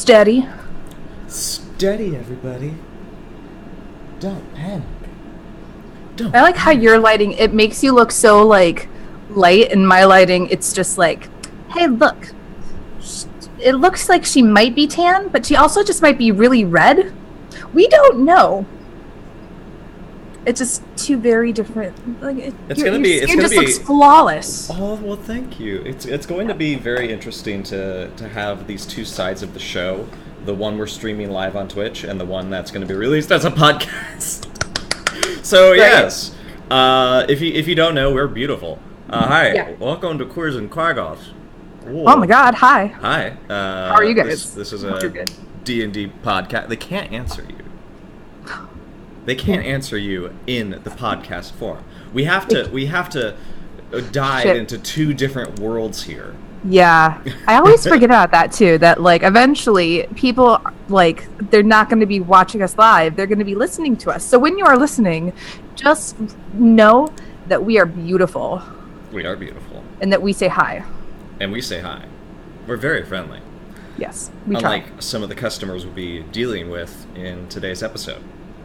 Steady. Steady, everybody. Don't panic. I like how your lighting, it makes you look so, like, light, and my lighting, it's just like, hey, look. It looks like she might be tan, but she also just might be really red. We don't know. It's just two very different. Like, your skin just looks flawless. Oh, well, thank you. It's going to be very interesting to have these two sides of the show. The one we're streaming live on Twitch, and the one that's going to be released as a podcast. So right. Yes, if you don't know, we're beautiful. Hi, welcome to Queers and Quaggoths. Oh my God, hi. Hi. How are you guys? This is a D&D podcast. They can't answer you. They can't answer you in the podcast form. We have to dive into two different worlds here. Yeah, I always forget about that too. That like eventually people like they're not going to be watching us live; they're going to be listening to us. So when you are listening, just know that we are beautiful. We are beautiful, and that we say hi. And we say hi. We're very friendly. Yes, we Unlike try. Some of the customers we'll be dealing with in today's episode.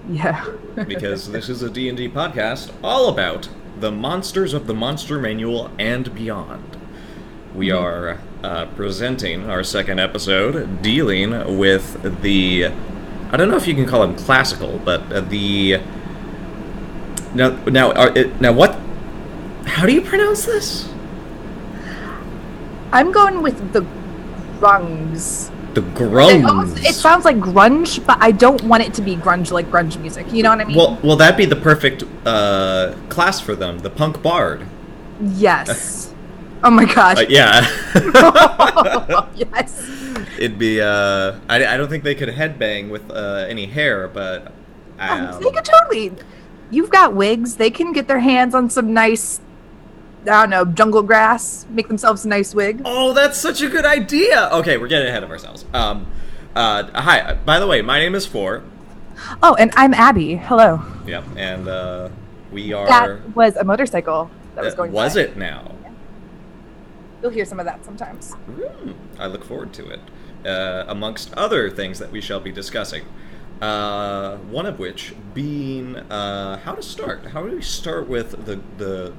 Yeah. Because this is a D&D podcast all about the monsters of the Monster Manual and beyond. We are presenting our second episode, dealing with the... I don't know if you can call them classical, but the... Now what... How do you pronounce this? I'm going with the grungs. The grungs. It sounds like grunge, but I don't want it to be grunge like grunge music. You know what I mean? Well, that'd be the perfect class for them. The punk bard. Yes. Oh my gosh. Yeah. Yes. It'd be. I don't think they could headbang with any hair, but. They could totally. You've got wigs. They can get their hands on some nice. I don't know, jungle grass, make themselves a nice wig. Oh, that's such a good idea. Okay, we're getting ahead of ourselves. Hi, by the way, my name is Four. Oh, and I'm Abby. Hello. Yep, and we are... That was a motorcycle that was going by. Was it now? Yeah. You'll hear some of that sometimes. I look forward to it. Amongst other things that we shall be discussing. One of which being how to start. How do we start with the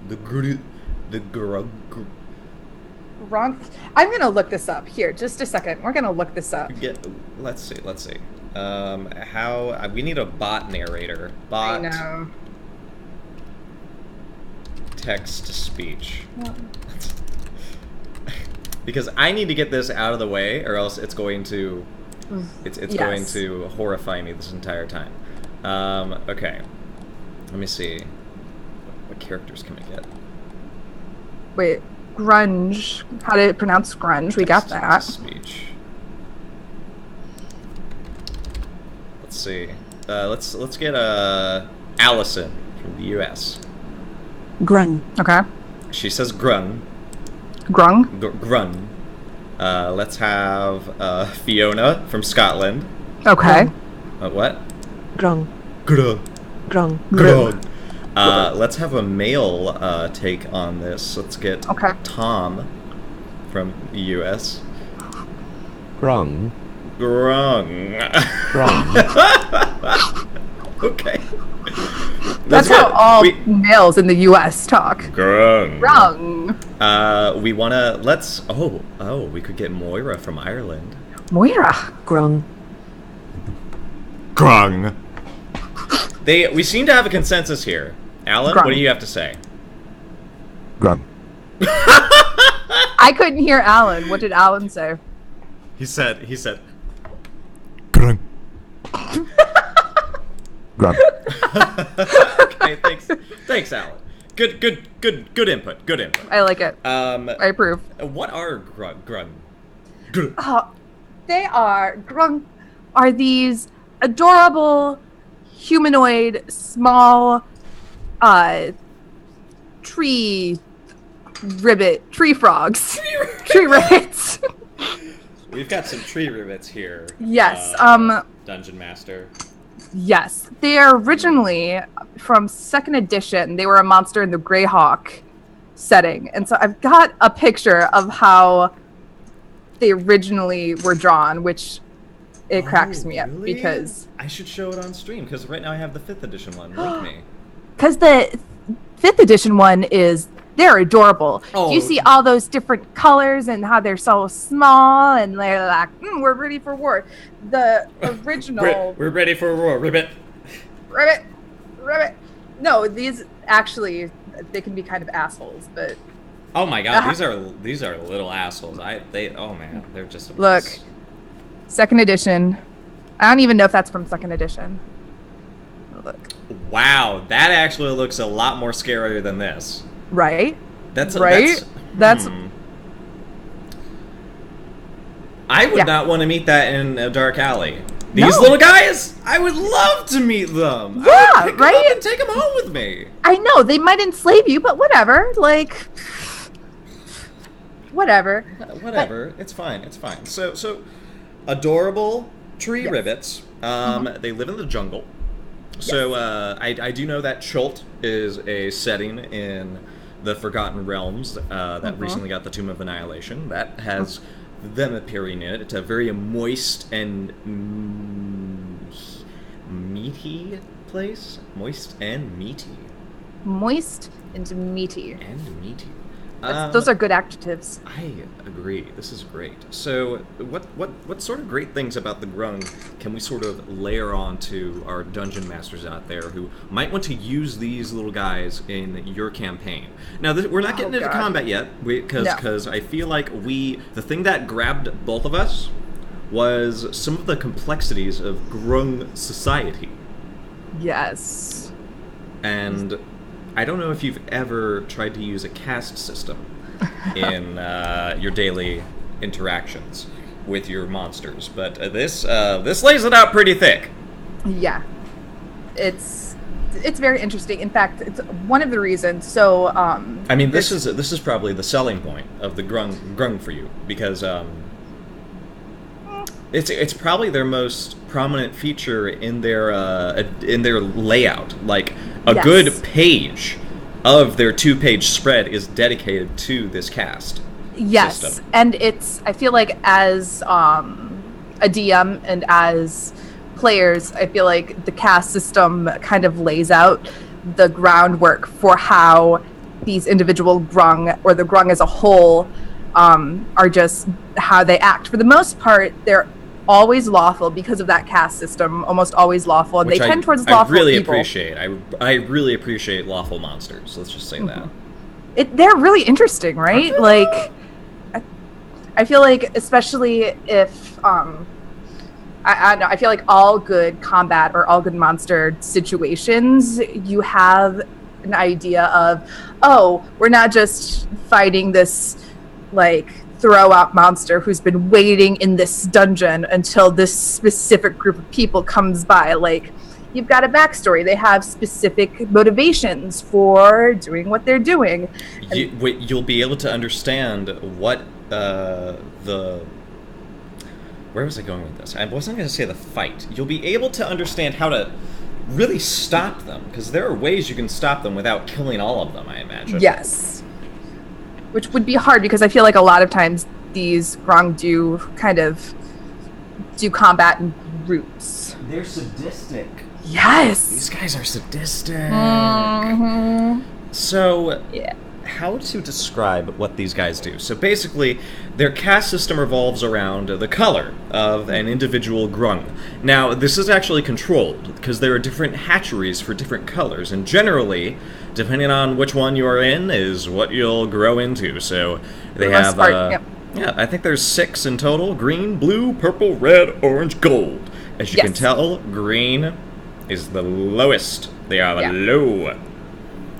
Grung. I'm gonna look this up here. Just a second. We're gonna look this up. Let's see. How we need a bot narrator. Bot. I know. Text to speech. Yeah. Because I need to get this out of the way, or else it's going to. It's going to horrify me this entire time. Okay. Let me see. What characters can we get? Wait, grunge. How to pronounce grunge? We got that. Speech. Let's see. Let's get Allison from the U.S. Grung. Okay. She says grung. Grung. Grung. Let's have Fiona from Scotland. Okay. What? Grung. Grung. Grung. Grung. Let's have a male take on this. Let's get Tom from the U.S. Grung. Grung. Grung. Okay. That's how all males in the U.S. talk. Grung. Grung. We wanna we could get Moira from Ireland. Moira. Grung. Grung. We seem to have a consensus here. Alan, Grung. What do you have to say? Grung. I couldn't hear Alan. What did Alan say? He said. Grung. Grung. Okay, thanks, Alan. Good input. Good input. I like it. I approve. What are grung? They are grung. Are these adorable humanoid small tree frogs? Tree ribbits. We've got some tree ribbits here. Yes. Dungeon Master. Yes, they are originally from 2nd edition. They were a monster in the Greyhawk setting, and so I've got a picture of how they originally were drawn, which it cracks me up really? because I should show it on stream because right now I have the 5th edition one. Link me. Because the 5th edition one they're adorable. Oh. You see all those different colors and how they're so small and they're like, we're ready for war. The original... We're ready for war, ribbit. Ribbit. No, these actually, they can be kind of assholes, but... Oh my god, these are little assholes. Oh man, they're just... Look, 2nd edition. I don't even know if that's from 2nd edition. Look. Wow, that actually looks a lot more scarier than this. Right? That's I would not want to meet that in a dark alley. These little guys, I would love to meet them. Yeah, I would pick right? them up and take them home with me. I know, they might enslave you, but whatever. Like, whatever. Whatever, it's fine. So adorable tree ribbits. They live in the jungle. So I do know that Chult is a setting in the Forgotten Realms that recently got the Tomb of Annihilation. That has them appearing in it. It's a very moist and meaty place. Moist and meaty. Moist and meaty. Those are good adjectives. I agree. This is great. So, what sort of great things about the Grung can we sort of layer on to our dungeon masters out there who might want to use these little guys in your campaign? Now, we're not getting into combat yet, because I feel like the thing that grabbed both of us was some of the complexities of Grung society. Yes. And I don't know if you've ever tried to use a caste system in your daily interactions with your monsters, but this lays it out pretty thick. Yeah, it's very interesting. In fact, it's one of the reasons. So, I mean, this is probably the selling point of the Grung for you, because it's probably their most prominent feature in their layout. Like a good page of their 2-page spread is dedicated to this cast. Yes, system. And I feel like as a DM and as players, I feel like the cast system kind of lays out the groundwork for how these individual Grung, or the Grung as a whole, are just how they act. For the most part, they're always lawful because of that caste system, almost always lawful, and they tend towards lawful people. I really appreciate lawful monsters. Let's just say that. They're really interesting, right? Like, I feel like, especially if I don't know, I feel like all good combat or all good monster situations, you have an idea of, oh, we're not just fighting this, like, throw out monster who's been waiting in this dungeon until this specific group of people comes by. Like, you've got a backstory. They have specific motivations for doing what they're doing. You'll be able to understand what where was I going with this? I wasn't going to say the fight. You'll be able to understand how to really stop them, because there are ways you can stop them without killing all of them, I imagine. Yes. Which would be hard, because I feel like a lot of times these Grung do combat in groups. They're sadistic. Yes! These guys are sadistic. Mm-hmm. So, how to describe what these guys do? So basically, their caste system revolves around the color of an individual Grung. Now, this is actually controlled, because there are different hatcheries for different colors, and generally, depending on which one you are in, is what you'll grow into. So they have, I think there's 6 in total: green, blue, purple, red, orange, gold. As you can tell, green is the lowest. They are the low.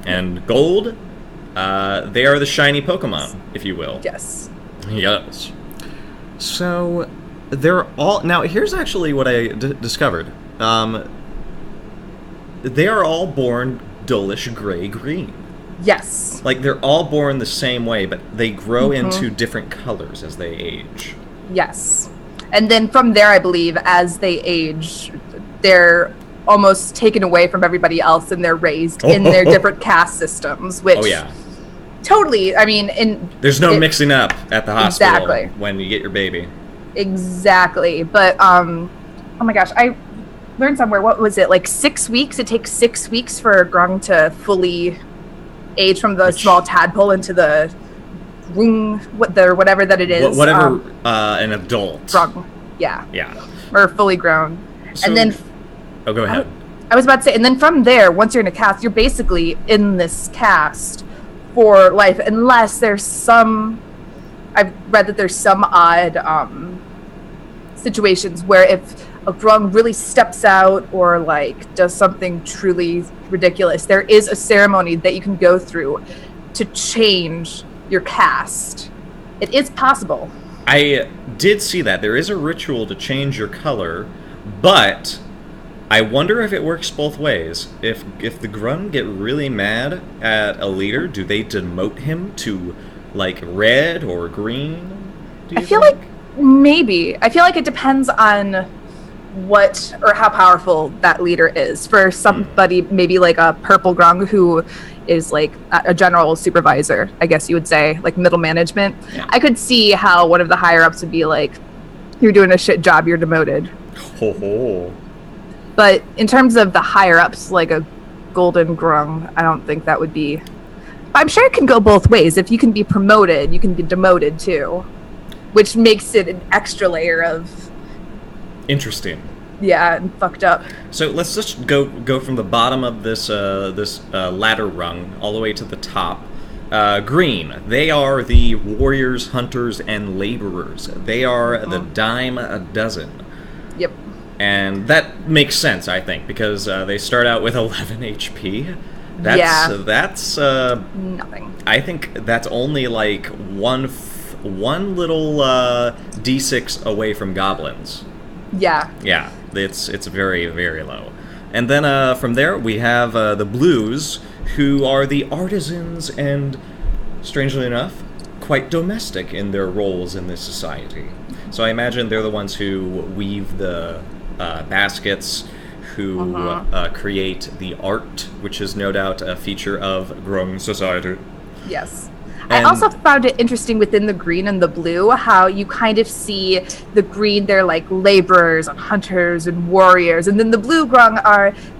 And gold, they are the shiny Pokemon, if you will. Yes. Yes. So they're all... Now, here's actually what I discovered. They are all born dullish gray-green. Yes. Like, they're all born the same way, but they grow into different colors as they age. Yes. And then from there, I believe, as they age, they're almost taken away from everybody else, and they're raised in their different caste systems, which... Totally, I mean... There's no mixing up at the hospital when you get your baby. Exactly. But Oh my gosh, I learned somewhere. What was it? Like 6 weeks? It takes 6 weeks for Grung to fully age from the small tadpole into the Grung, whatever that it is. Whatever, an adult. Grung, yeah. Yeah. Or fully grown. So, and then... Oh, go ahead. I was about to say, and then from there, once you're in a cast, you're basically in this cast for life, unless there's some... I've read that there's some odd situations where if a Grung really steps out or like does something truly ridiculous, there is a ceremony that you can go through to change your cast. It is possible. I did see that. There is a ritual to change your color, but I wonder if it works both ways. If the Grung get really mad at a leader, do they demote him to like red or green? I feel like maybe. I feel like it depends on what or how powerful that leader is. For somebody maybe like a purple Grung who is like a general supervisor, I guess you would say, like middle management. Yeah. I could see how one of the higher ups would be like, you're doing a shit job, you're demoted. Ho. But in terms of the higher ups, like a golden Grung, I don't think that would be... I'm sure it can go both ways. If you can be promoted, you can be demoted too, which makes it an extra layer of... Interesting. Yeah, and fucked up. So let's just go from the bottom of this ladder rung all the way to the top. Green, they are the warriors, hunters, and laborers. They are the dime a dozen. Yep. And that makes sense, I think, because they start out with 11 HP. That's nothing. I think that's only like one little D6 away from goblins. Yeah. Yeah, it's very, very low. And then from there we have the blues, who are the artisans and, strangely enough, quite domestic in their roles in this society. So I imagine they're the ones who weave the baskets, who create the art, which is no doubt a feature of Grung society. Yes. And I also found it interesting within the green and the blue how you kind of see the green, they're like laborers and hunters and warriors, and then the blue Grung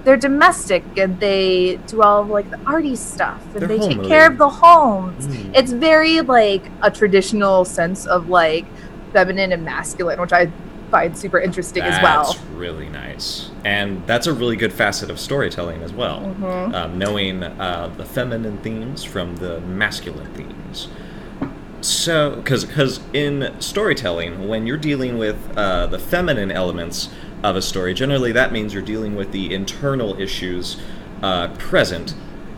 they're domestic and they do all of, like the arty stuff and they take care of the homes. It's very like a traditional sense of like feminine and masculine, which I find super interesting as well. That's really nice. And that's a really good facet of storytelling as well. Knowing the feminine themes from the masculine themes. So, because in storytelling, when you're dealing with the feminine elements of a story, generally that means you're dealing with the internal issues present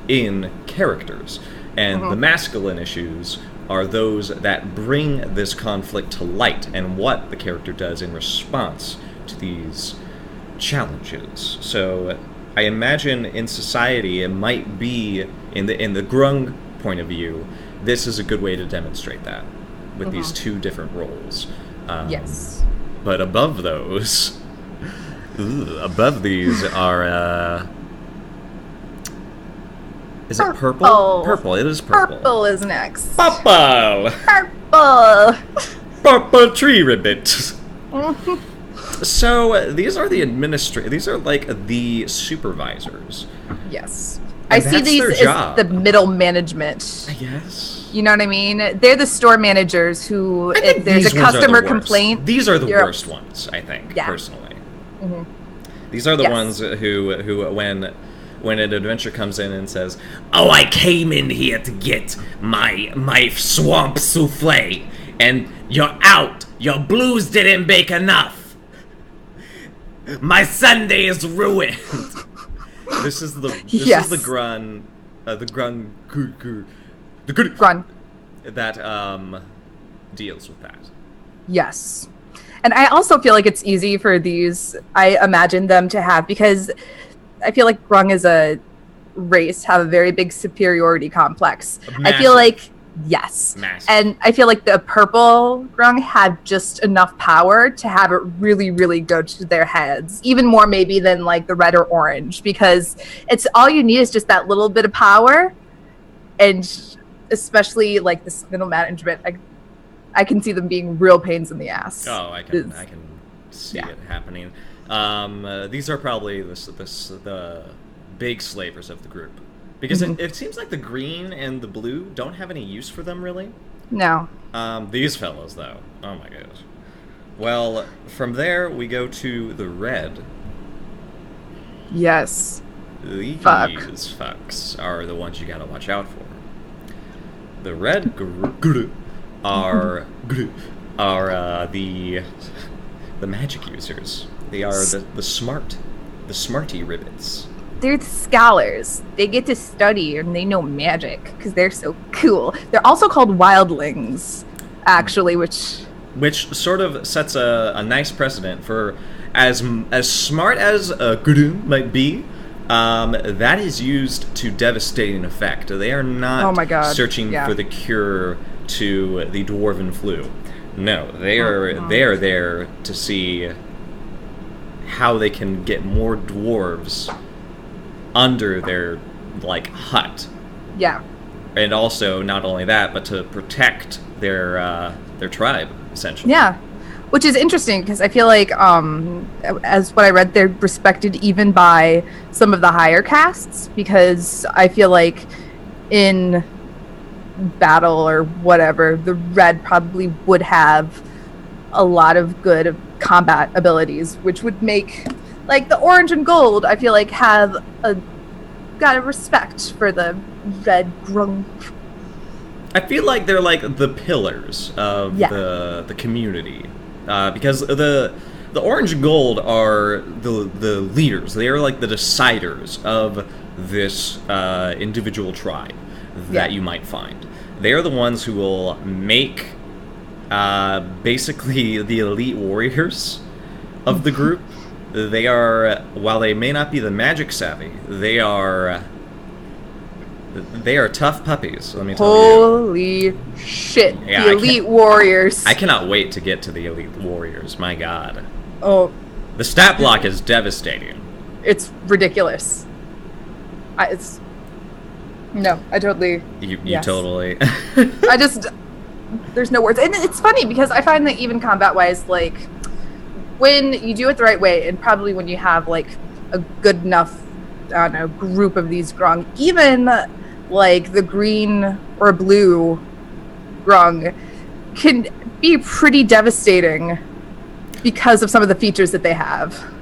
in characters. And the masculine issues are those that bring this conflict to light and what the character does in response to these challenges. So I imagine in society it might be in the Grung point of view, this is a good way to demonstrate that with these two different roles. Yes. But above those, above these are is it purple? Purple. It is purple. Purple is next. Purple. Purple. Purple tree ribbit. So these are the These are like the supervisors. Yes. And I see these as the middle management. I guess. You know what I mean? They're the store managers who, if there's a customer complaint... These are the worst ones, I think, personally. These are the ones who when an adventurer comes in and says, "Oh, I came in here to get my swamp souffle, and you're out. Your blues didn't bake enough. My Sunday is ruined." This is the Grung, the Grung that deals with that. Yes. And I also feel like it's easy for these, I imagine them to have, because I feel like Grung as a race have a very big superiority complex. Massive. I feel like, yes. Massive. And I feel like the purple Grung have just enough power to have it really, really go to their heads. Even more maybe than like the red or orange, because it's all you need is just that little bit of power. And especially like this middle management, I can see them being real pains in the ass. Oh, I can see it happening. These are probably the big slavers of the group. Because it seems like the green and the blue don't have any use for them, really. No. These fellows, though. Oh my gosh. Well, from there, we go to the red. Yes. These fucks are the ones you gotta watch out for. The red are the magic users. They are the smarty ribbits. They're the scholars. They get to study and they know magic because they're so cool. They're also called wildlings, actually, which sort of sets a nice precedent for as smart as a Grung might be. That is used to devastating effect. They are not searching for the cure to the dwarven flu. No, they are there to see how they can get more dwarves under their hut. Yeah. And also not only that, but to protect their tribe, essentially. Yeah. Which is interesting because I feel like, as what I read, they're respected even by some of the higher castes, because I feel like in battle or whatever, the red probably would have a lot of good combat abilities, which would make, the orange and gold, I feel like, have got a respect for the red Grung. I feel like they're like the pillars of the community. Because the orange and gold are the leaders. They are like the deciders of this individual tribe that you might find. They are the ones who will make basically the elite warriors of the group. They are, while they may not be the magic savvy, they are tough puppies, let me tell you. Holy shit. Yeah, the elite warriors. I cannot wait to get to the elite warriors, my god. Oh. The stat block is devastating. It's ridiculous. I totally... You totally... There's no words. And it's funny because I find that even combat-wise, when you do it the right way, and probably when you have, a good enough, group of these Grung, even, the green or blue Grung can be pretty devastating because of some of the features that they have.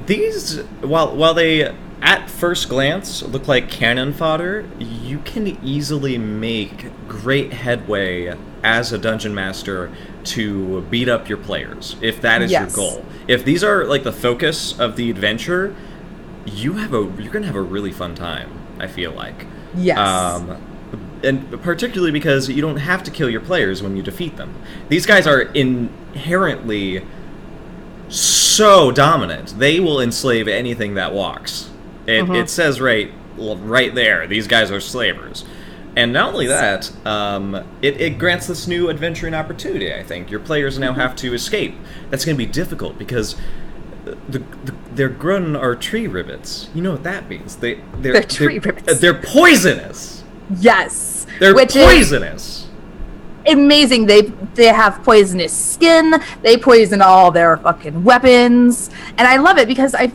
These, while they, at first glance, look like cannon fodder, you can easily make great headway as a dungeon master to beat up your players, if that is your goal. If these are the focus of the adventure, you're gonna have a really fun time, I feel like. Yes. And particularly because you don't have to kill your players when you defeat them. These guys are inherently so dominant. They will enslave anything that walks. It says right there, these guys are slavers. And not only that, it grants this new adventuring opportunity, I think. Your players now have to escape. That's going to be difficult because their Grun are tree ribbits. You know what that means. They're tree ribbits. They're poisonous. Yes. They're poisonous. Amazing. They have poisonous skin. They poison all their fucking weapons. And I love it because I've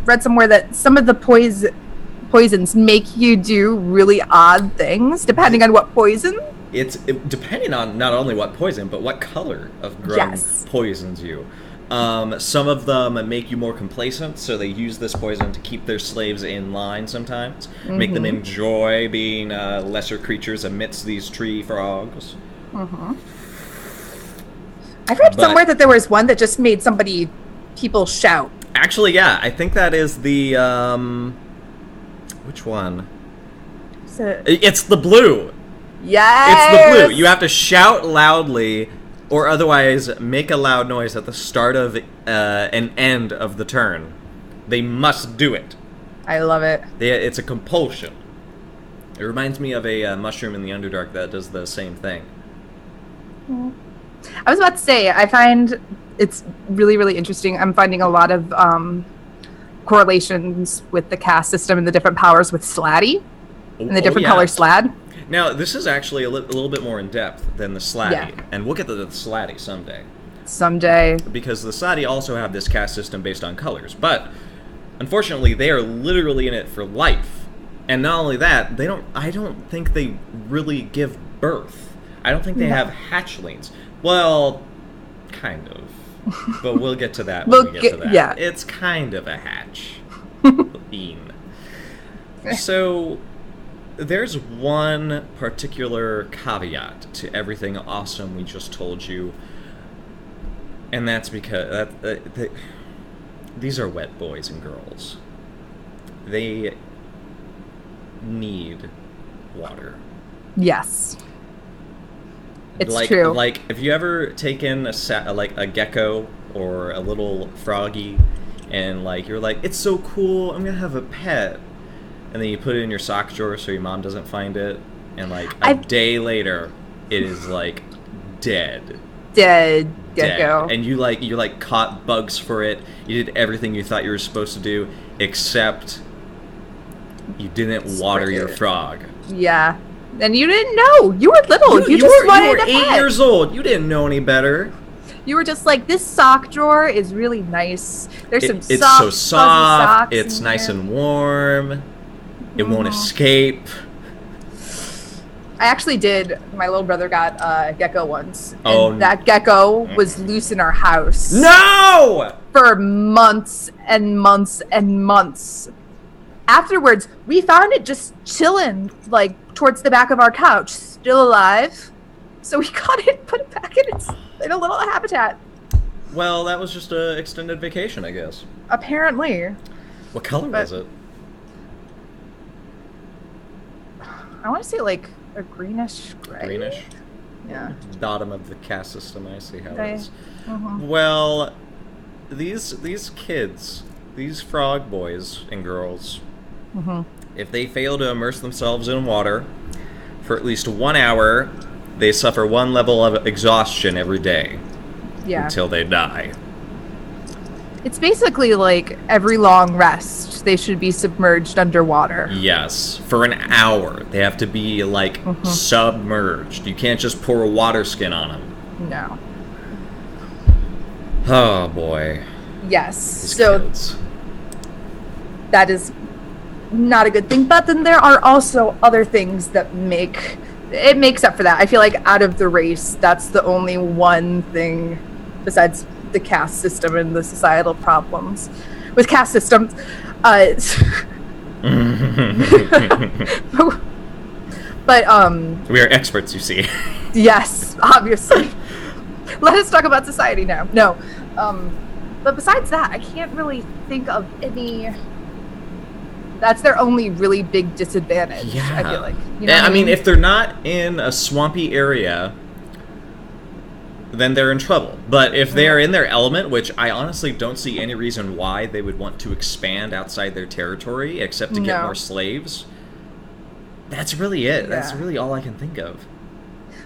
read somewhere that some of the poisons make you do really odd things depending on what poison. Depending on not only what poison, but what color of Grung poisons you. Some of them make you more complacent, so they use this poison to keep their slaves in line sometimes. Make them enjoy being lesser creatures amidst these tree frogs. I've read somewhere that there was one that just made people shout. Actually, yeah, I think that is the, which one? It's the blue. Yes! It's the blue. You have to shout loudly, or otherwise make a loud noise at the start of and end of the turn. They must do it. I love it. It's a compulsion. It reminds me of a mushroom in the Underdark that does the same thing. I was about to say, I find it's really, really interesting. I'm finding a lot of correlations with the caste system and the different powers with Slatty and the different color Slad. Now, this is actually a little bit more in depth than the Slatty, and we'll get to the Slatty someday. Someday. Because the Sadi also have this caste system based on colors, but unfortunately they are literally in it for life. And not only that, I don't think they really give birth. I don't think they have hatchlings. Well, kind of. But we'll get to that when we get to that. Yeah. It's kind of a hatch. Bean. So, there's one particular caveat to everything awesome we just told you. And that's because these are wet boys and girls. They need water. Yes. It's true. Like, have you ever taken a gecko or a little froggy, and like you're like, it's so cool, I'm gonna have a pet, and then you put it in your sock drawer so your mom doesn't find it, and like a day later, it is like dead gecko, and you caught bugs for it. You did everything you thought you were supposed to do, except you didn't water your frog. Yeah. And you didn't know. You were little. You were 8 years old. You didn't know any better. You were just like, this sock drawer is really nice. There's some it's soft, so soft. socks It's in nice there. and warm. It won't escape. I actually did. My little brother got a gecko once. Oh, and that gecko was loose in our house. No! For months and months and months. Afterwards, we found it just chilling, like, towards the back of our couch, still alive. So we got it, put it back in a little habitat. Well, that was just an extended vacation, I guess. Apparently. What color was it? I want to say, like, a greenish gray. Greenish? Yeah. Bottom of the caste system, I see how Okay. it is. Mm-hmm. Well, these kids, these frog boys and girls, if they fail to immerse themselves in water for at least 1 hour, they suffer one level of exhaustion every day. Yeah. Until they die. It's basically like every long rest, they should be submerged underwater. Yes, for an hour. They have to be, like, submerged. You can't just pour a water skin on them. No. Oh, boy. Yes. These So kids. that is not a good thing. But then there are also other things that makes up for that. I feel like out of the race, that's the only one thing besides the caste system and the societal problems with caste systems. But We are experts, you see. yes, obviously. Let us talk about society now. No. But besides that, I can't really think of any. That's their only really big disadvantage, Yeah. I feel like. You know what I mean, if they're not in a swampy area, then they're in trouble. But if they are in their element, which I honestly don't see any reason why they would want to expand outside their territory except to get more slaves, that's really it. Yeah. That's really all I can think of.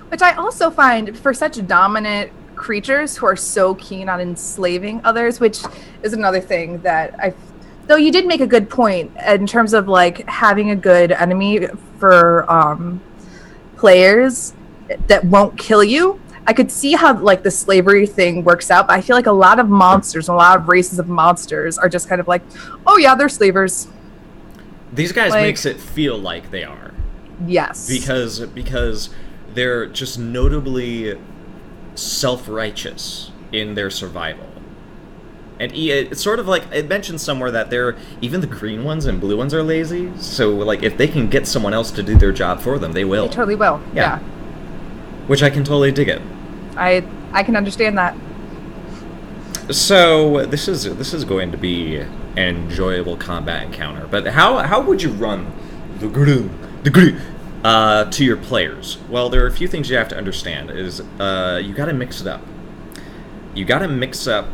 Which I also find for such dominant creatures who are so keen on enslaving others, which is another thing that though you did make a good point in terms of like having a good enemy for players that won't kill you. I could see how like the slavery thing works out, but I feel like a lot of monsters, a lot of races of monsters are just kind of like, oh yeah, they're slavers. These guys Like- makes it feel like they are. Yes. Because they're just notably self-righteous in their survival. And it's sort of like, it mentions somewhere that even the green ones and blue ones are lazy, so like if they can get someone else to do their job for them, they will. They totally will. Yeah. Which I can totally dig it. I can understand that. So this is going to be an enjoyable combat encounter. But how would you run the Grung to your players? Well, there are a few things you have to understand. Is you got to mix it up. You got to mix up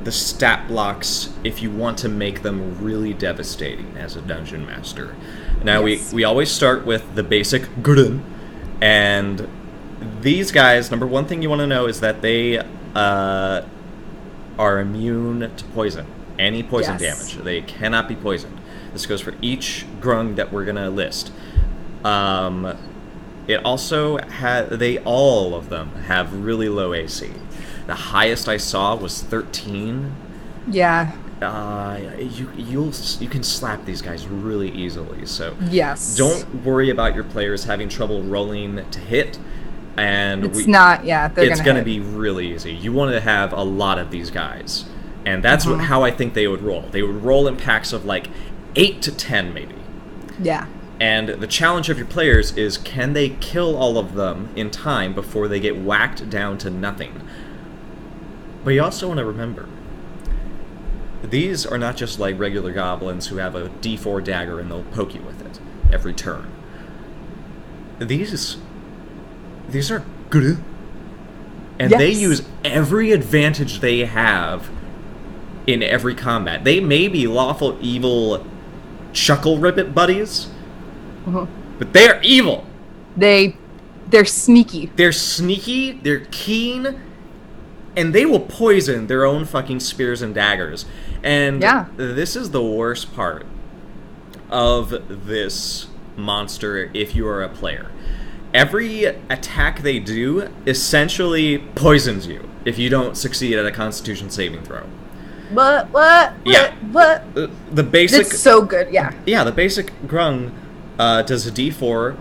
the stat blocks if you want to make them really devastating as a dungeon master. Now Yes. we always start with the basic Grung, and these guys, number one thing you want to know is that they are immune to poison. Any poison Yes. damage. They cannot be poisoned. This goes for each Grung that we're going to list. It also all of them have really low AC. The highest I saw was 13. Yeah. You can slap these guys really easily. So Yes. don't worry about your players having trouble rolling to hit. And it's going to be really easy. You want to have a lot of these guys, and that's how I think they would roll. They would roll in packs of like 8 to 10, maybe. Yeah. And the challenge of your players is, can they kill all of them in time before they get whacked down to nothing? But you also want to remember, these are not just like regular goblins who have a D4 dagger and they'll poke you with it every turn. These are good. And they use every advantage they have in every combat. They may be lawful evil chuckle ribbit buddies, but they're evil. They're sneaky. They're sneaky, they're keen, and they will poison their own fucking spears and daggers. And this is the worst part of this monster if you are a player. Every attack they do essentially poisons you if you don't succeed at a Constitution saving throw. What? The basic... It's so good, yeah. Yeah, the basic Grung does a D4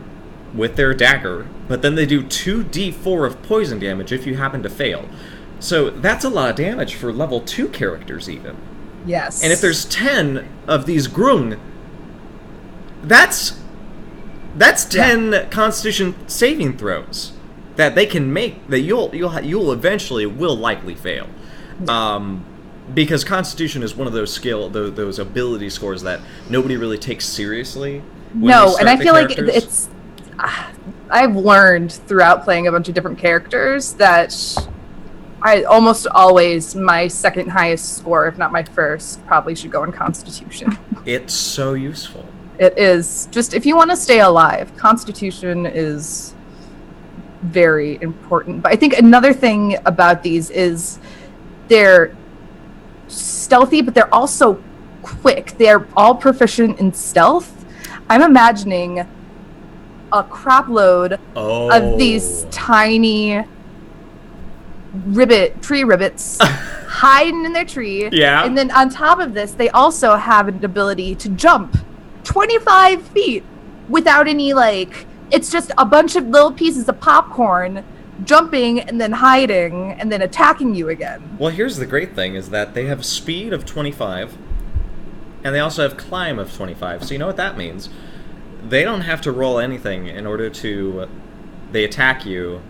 with their dagger, but then they do 2d4 of poison damage if you happen to fail. So that's a lot of damage for level 2 characters even. Yes. And if there's 10 of these Grung, that's 10 Constitution saving throws that they can make that you'll eventually will likely fail, because Constitution is one of those those ability scores that nobody really takes seriously. No, and I feel like it's I've learned throughout playing a bunch of different characters that I almost always my second highest score, if not my first, probably should go in Constitution. It's so useful. It is. Just if you want to stay alive, Constitution is very important. But I think another thing about these is they're stealthy, but they're also quick. They're all proficient in stealth. I'm imagining a crap load of these tiny tree ribbits hiding in their tree. Yeah. And then on top of this, they also have an ability to jump 25 feet without any, it's just a bunch of little pieces of popcorn jumping and then hiding and then attacking you again. Well, here's the great thing is that they have speed of 25 and they also have climb of 25. So you know what that means? They don't have to roll anything in order to... They attack you,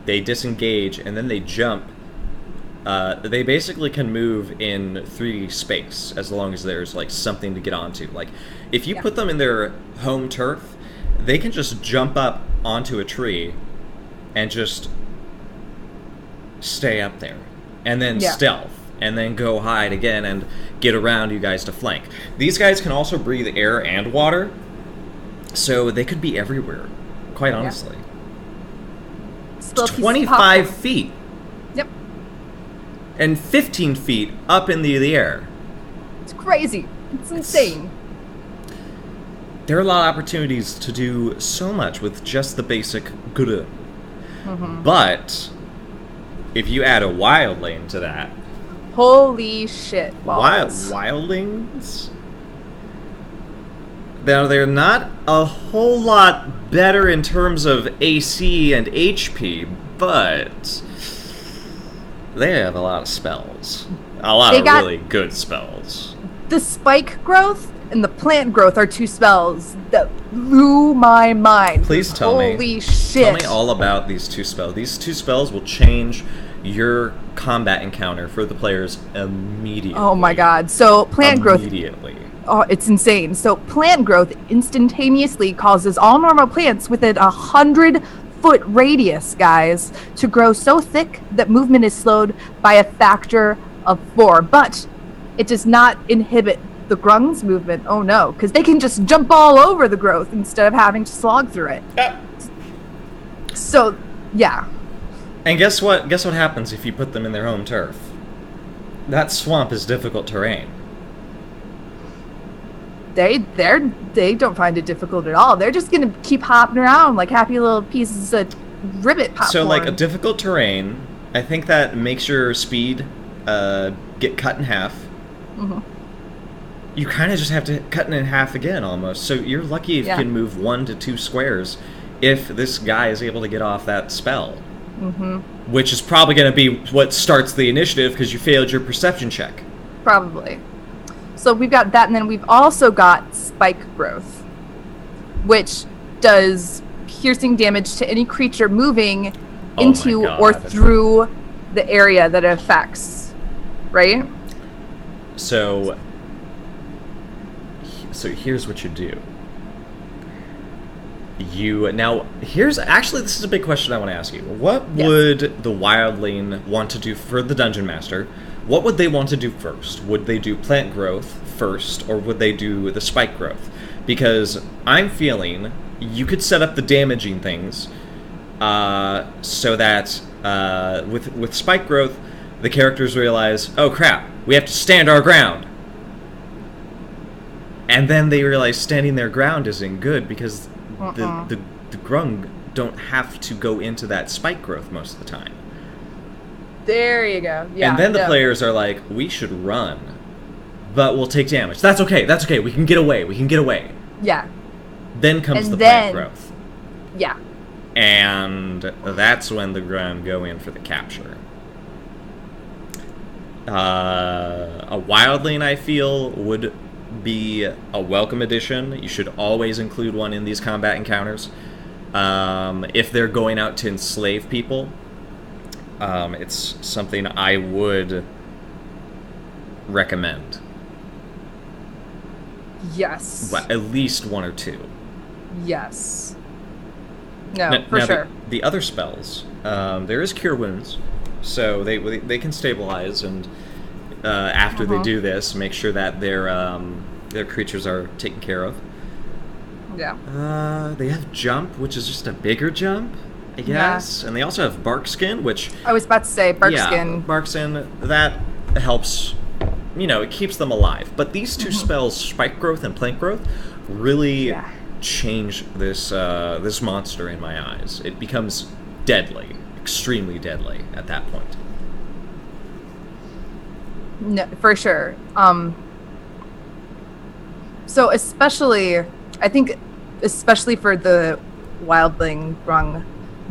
they disengage, and then they jump. They basically can move in 3D space as long as there's something to get onto. If you put them in their home turf, they can just jump up onto a tree and just stay up there, and then stealth, and then go hide again and get around you guys to flank. These guys can also breathe air and water, so they could be everywhere, quite honestly. It's 25 feet. Yep. And 15 feet up in the air. It's crazy. It's insane. There are a lot of opportunities to do so much with just the basic Grung. But if you add a wildling to that... Holy shit. Wildlings? Now, they're not a whole lot better in terms of AC and HP, but they have a lot of spells. A lot of really good spells. The spike growth and the plant growth are two spells that blew my mind. Please tell me. Holy shit. Tell me all about these two spells. These two spells will change your combat encounter for the players immediately. Oh my god. So plant growth... Immediately. Oh, it's insane. So plant growth instantaneously causes all normal plants within 100-foot radius, guys, to grow so thick that movement is slowed by a factor of 4. But it does not inhibit the Grung's movement. Oh no, because they can just jump all over the growth instead of having to slog through it. So, yeah. And guess what? Guess what happens if you put them in their home turf? That swamp is difficult terrain. They don't find it difficult at all. They're just gonna keep hopping around like happy little pieces of ribbit popcorn. So a difficult terrain I think that makes your speed get cut in half. Mm-hmm. You kind of just have to cut it in half again, almost. So you're lucky if you can move 1 to 2 squares if this guy is able to get off that spell. Mm-hmm. Which is probably going to be what starts the initiative because you failed your perception check. Probably. So we've got that, and then we've also got spike growth, which does piercing damage to any creature moving into or through the area that it affects. Right? So here's what you do. This is a big question I want to ask you. What would the wildling want to do for the dungeon master? What would they want to do first? Would they do plant growth first, or would they do the spike growth? Because I'm feeling you could set up the damaging things so that with spike growth, the characters realize, oh crap, we have to stand our ground. And then they realize standing their ground isn't good because the Grung don't have to go into that spike growth most of the time. There you go. Yeah. And then the players are like, we should run, but we'll take damage. That's okay. We can get away. Yeah. Then comes the plant growth. Yeah. And that's when the Grung go in for the capture. A wildling, I feel, would be a welcome addition. You should always include one in these combat encounters. If they're going out to enslave people, it's something I would recommend. Yes. Well, at least 1 or 2. Yes. No, for sure. The other spells, there is Cure Wounds, so they can stabilize, and after they do this, make sure that their creatures are taken care of. Yeah. They have Jump, which is just a bigger jump, I guess. Yeah. And they also have Bark Skin, which... I was about to say, Bark Skin. Yeah, Bark Skin, that helps, it keeps them alive. But these two spells, Spike Growth and Plant Growth, really change this monster in my eyes. It becomes deadly, extremely deadly at that point. No, for sure. So especially, I think, especially for the Wildling Grung,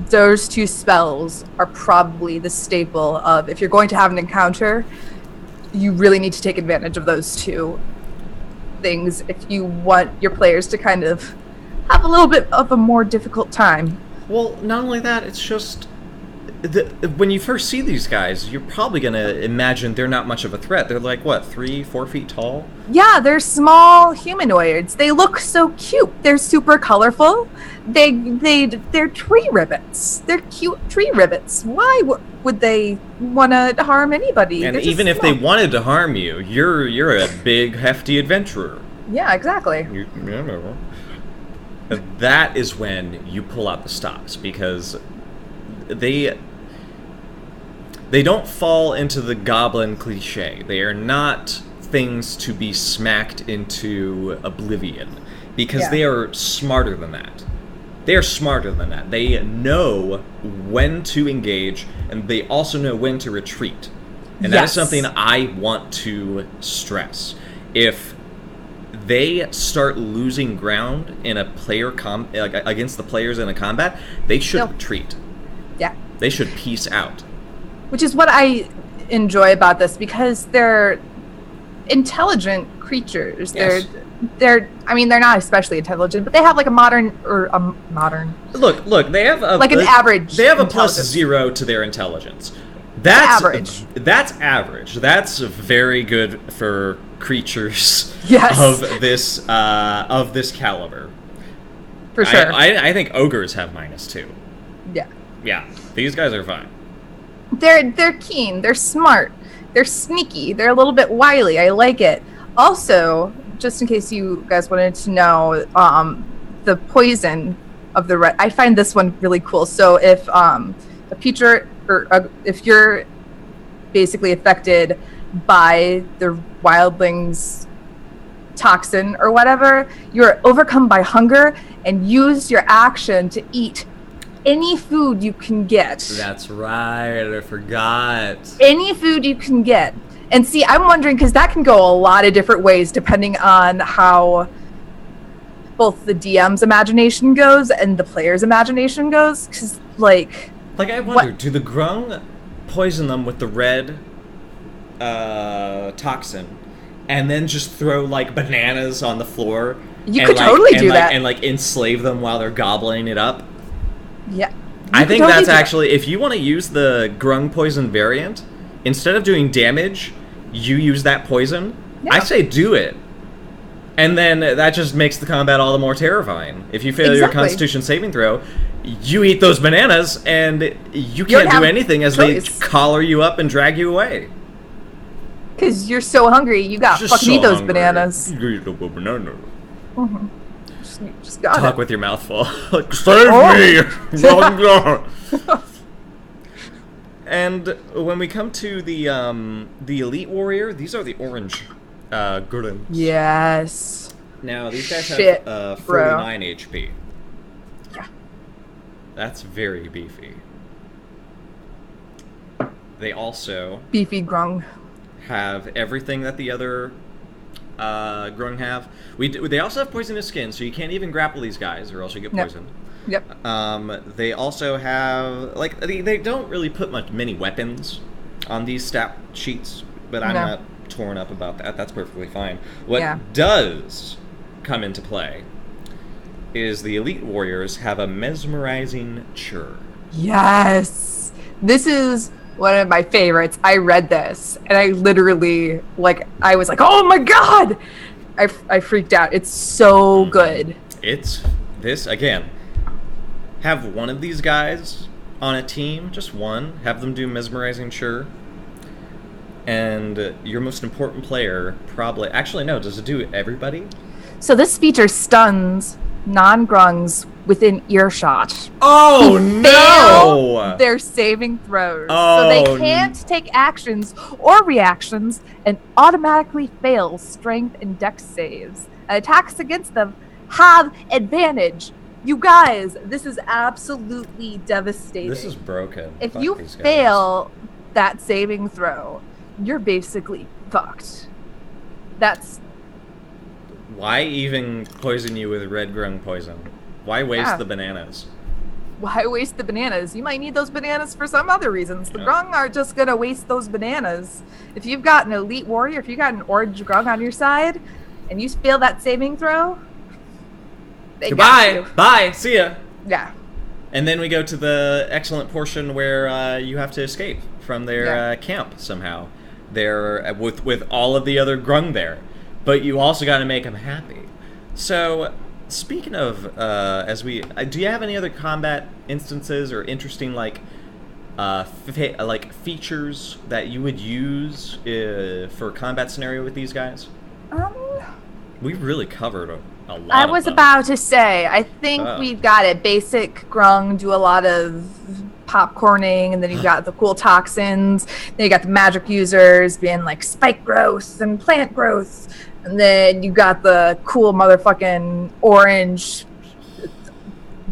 those 2 spells are probably the staple of, if you're going to have an encounter, you really need to take advantage of those 2 things if you want your players to kind of have a little bit of a more difficult time. Well, not only that, it's just... when you first see these guys, you're probably going to imagine they're not much of a threat. They're like, 3-4 feet tall? Yeah, they're small humanoids. They look so cute. They're super colorful. They're tree ribbits. They're cute tree ribbits. Why would they want to harm anybody? And even if they wanted to harm you, you're a big, hefty adventurer. Yeah, exactly. That is when you pull out the stops, because they don't fall into the goblin cliche. They are not things to be smacked into oblivion, because they are smarter than that. They are smarter than that. They know when to engage, and they also know when to retreat. And that is something I want to stress. If they start losing ground in a player against the players in a combat, they should retreat. Yeah. They should peace out. Which is what I enjoy about this, because they're intelligent creatures. Yes. They're not especially intelligent, but they have like a modern. Look, they have an average. They have a +0 to their intelligence. That's average. That's average. That's very good for creatures of this caliber. For sure. I think ogres have -2. Yeah. Yeah. These guys are fine. They're keen. They're smart. They're sneaky. They're a little bit wily. I like it. Also, just in case you guys wanted to know, the poison of the red. I find this one really cool. So if if you're basically affected by the wildling's toxin or whatever, you're overcome by hunger and use your action to eat any food you can get. That's right. I forgot. Any food you can get. And see, I'm wondering, because that can go a lot of different ways depending on how both the DM's imagination goes and the player's imagination goes. Because, like... Like, I wonder, do the Grung poison them with the red toxin and then just throw, like, bananas on the floor? You could totally do that. And, like, enslave them while they're gobbling it up? Yeah. I think that's actually... If you want to use the Grung poison variant, instead of doing damage, you use that poison. Yeah. I say do it. And then that just makes the combat all the more terrifying. If you fail your Constitution saving throw, you eat those bananas, and you can't do anything as they collar you up and drag you away. Because you're so hungry, you got fucking eat those bananas. You eat a banana. Mm-hmm. Just got Talk with your mouth full. Like, save me! And when we come to the Elite Warrior, these are the orange Grung. Yes. Now, these guys have 49 HP. Yeah. That's very beefy. They also... Beefy Grung. ...have everything that the other Grung have. They also have poisonous skin, so you can't even grapple these guys, or else you get poisoned. Yep. They also have... Like, they don't really put many weapons on these stat sheets, but I'm not torn up about that. That's perfectly fine. What does come into play is the Elite Warriors have a mesmerizing chur. Yes! This is one of my favorites. I read this, and I literally, I was like, oh my god! I freaked out. It's so good. It's this, again, have one of these guys on a team, just one, have them do mesmerizing chur, and your most important player probably... Actually, no, does it do everybody? So this feature stuns non-grungs within earshot. Oh, no! Their saving throws. Oh, so they can't take actions or reactions and automatically fail strength and dex saves. And attacks against them have advantage. You guys, this is absolutely devastating. This is broken. If you fail that saving throw, you're basically fucked. That's... Why even poison you with red Grung poison? Why waste the bananas? Why waste the bananas? You might need those bananas for some other reasons. The Grung are just going to waste those bananas. If you've got an Elite Warrior, if you got an orange Grung on your side, and you fail that saving throw, goodbye! Bye! See ya! Yeah. And then we go to the excellent portion where you have to escape from their camp somehow. They're with all of the other Grung there. But you also got to make them happy. So, speaking of, do you have any other combat instances or interesting features that you would use for a combat scenario with these guys? We've really covered a lot. I was about to say, I think we've got it. Basic Grung do a lot of popcorning, and then you've got the cool toxins. Then you got the magic users being like spike growth and plant growth. And then you got the cool motherfucking orange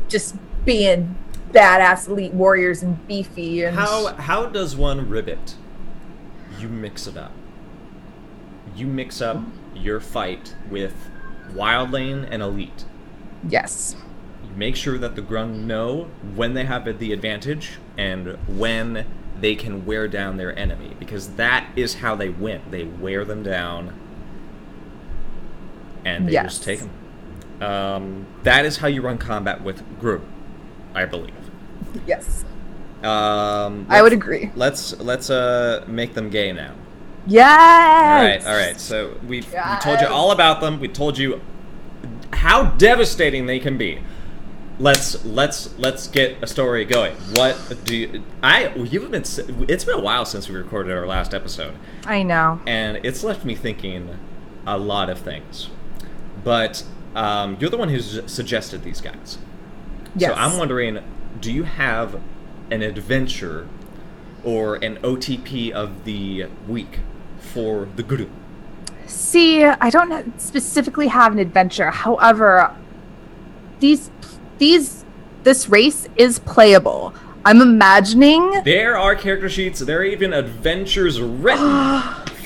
just being badass Elite Warriors and beefy. And how does one ribbit? You mix it up. You mix up your fight with Wildling and Elite. Yes. You make sure that the Grung know when they have the advantage and when they can wear down their enemy. Because that is how they win. They wear them down. And they just take them. That is how you run combat with Grung, I believe. Yes. I would agree. Let's make them gay now. Yes. All right. So we told you all about them. We told you how devastating they can be. Let's get a story going. What do you? It's been a while since we recorded our last episode. I know. And it's left me thinking a lot of things. But you're the one who's suggested these guys. Yes. So I'm wondering, do you have an adventure or an OTP of the week for the group? See, I don't specifically have an adventure. However, this this race is playable. I'm imagining There are character sheets. There are even adventures written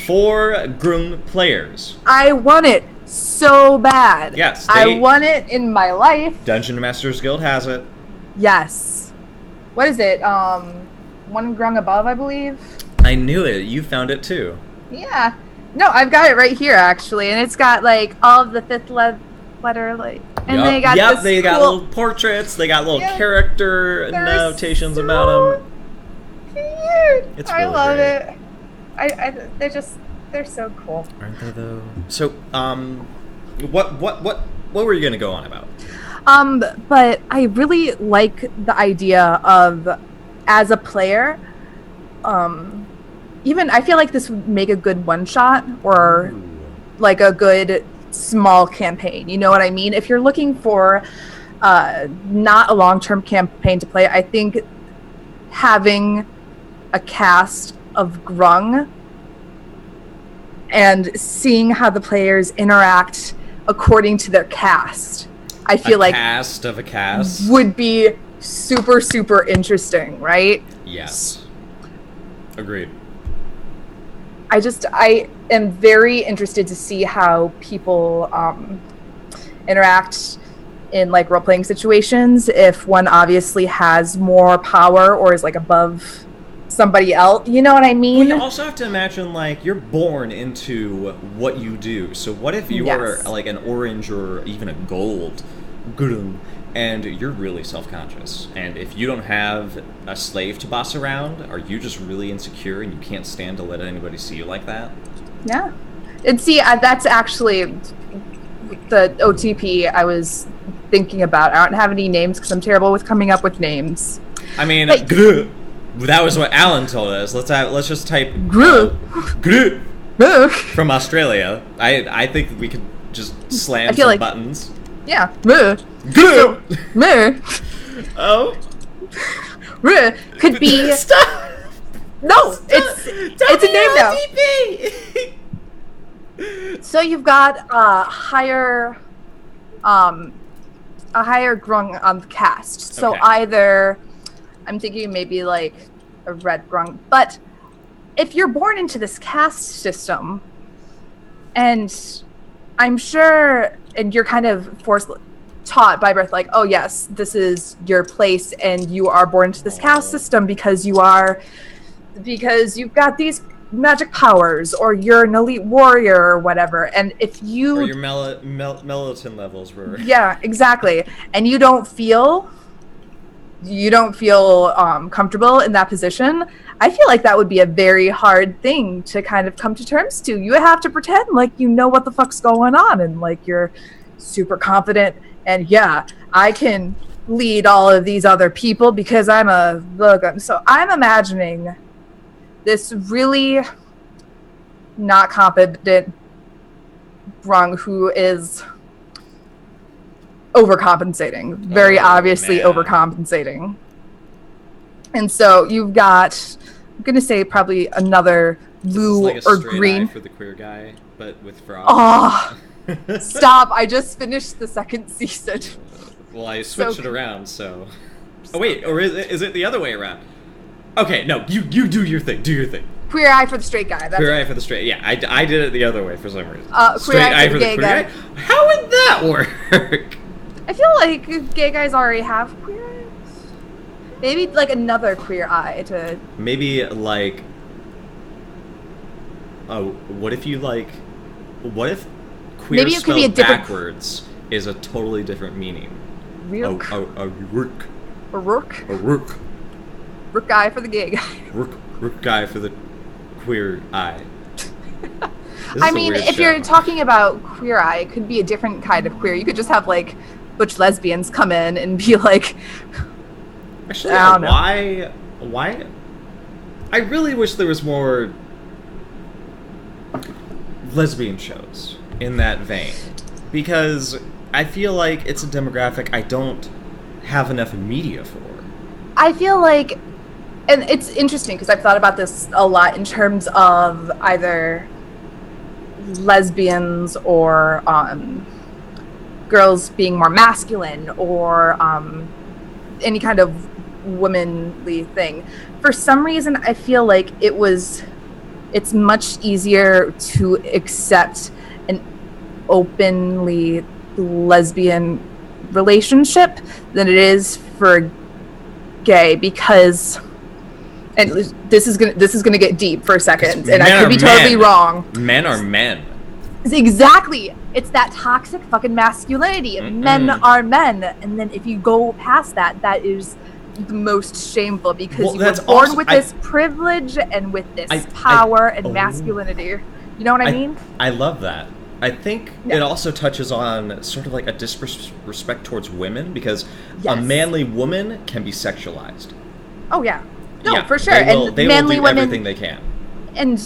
for Grung players. I want it so bad. Yes, I want it in my life. Dungeon Masters Guild has it. Yes. What is it? One Grung above, I believe. I knew it. You found it too. Yeah. No, I've got it right here actually, and it's got like all of the fifth letter, like, and they got this they got cool, little portraits. They got little character notations about them. Cute. It's I really love great. it. They're so cool. Aren't they though? So, what were you gonna go on about? But I really like the idea of, as a player, even I feel like this would make a good one-shot or like a good small campaign. You know what I mean? If you're looking for not a long-term campaign to play, I think having a cast of Grung and seeing how the players interact according to their cast, I feel like cast of a cast would be super, super interesting, right? Yes. Agreed. I am very interested to see how people interact in like role-playing situations, if one obviously has more power or is like above somebody else. You know what I mean? Well, you also have to imagine, like, you're born into what you do. So what if you are like an orange or even a gold Grung, and you're really self-conscious, and if you don't have a slave to boss around, are you just really insecure and you can't stand to let anybody see you like that? Yeah. And see, that's actually the OTP I was thinking about. I don't have any names because I'm terrible with coming up with names. I mean, but, that was what Alan told us. Let's just type Grung from Australia. I think we could just slam some buttons. Yeah. So, oh. Could be. Stop. No, it's a name now. So you've got a higher Grung on the cast. So either I'm thinking maybe like a red Grung, but if you're born into this caste system, and I'm sure, and you're kind of taught by birth, like, oh yes, this is your place, and you are born into this caste system because you've got these magic powers, or you're an elite warrior or whatever. And if you or your melatonin levels were exactly, and you don't feel comfortable in that position, I feel like that would be a very hard thing to kind of come to terms to. You have to pretend like you know what the fuck's going on, and like you're super confident, and yeah, I can lead all of these other people because I'm a Logan. So I'm imagining this really not competent Grung who is overcompensating, very obviously overcompensating. And so you've got, I'm gonna say probably another blue like or green for the queer guy, but with frogs. Oh, stop! I just finished the second season. Well, I switched it around, so. Oh wait, or is it the other way around? Okay, no, you do your thing. Do your thing. Queer eye for the straight guy. That's queer eye for the straight. Yeah, I did it the other way for some reason. Queer straight eye for the gay guy. How would that work? I feel like gay guys already have queer eyes. Maybe like another queer eye to. Maybe like. Oh, what if you like? What if queer maybe it could be a different backwards is a totally different meaning? Rook. A rook. A rook. A rook. Rook guy for the gay guy. Rook guy for the queer eye. I mean, if you're talking about queer eye, it could be a different kind of queer. You could just have like butch lesbians come in and be like, actually, I don't know. Why? I really wish there was more lesbian shows in that vein, because I feel like it's a demographic I don't have enough media for. I feel like, and it's interesting because I've thought about this a lot in terms of either lesbians or girls being more masculine, or any kind of womanly thing. For some reason, I feel like it's much easier to accept an openly lesbian relationship than it is for gay, because, and this is gonna get deep for a second, and I could be totally wrong. Men are men. Exactly. It's that toxic fucking masculinity. Men are men, and then if you go past that, that is the most shameful, because you were born with this privilege and with this power and masculinity. You know what I mean? I love that. I think it also touches on sort of like a disrespect towards women, because a manly woman can be sexualized. Oh yeah, no, for sure. They and manly will do women, everything they can, and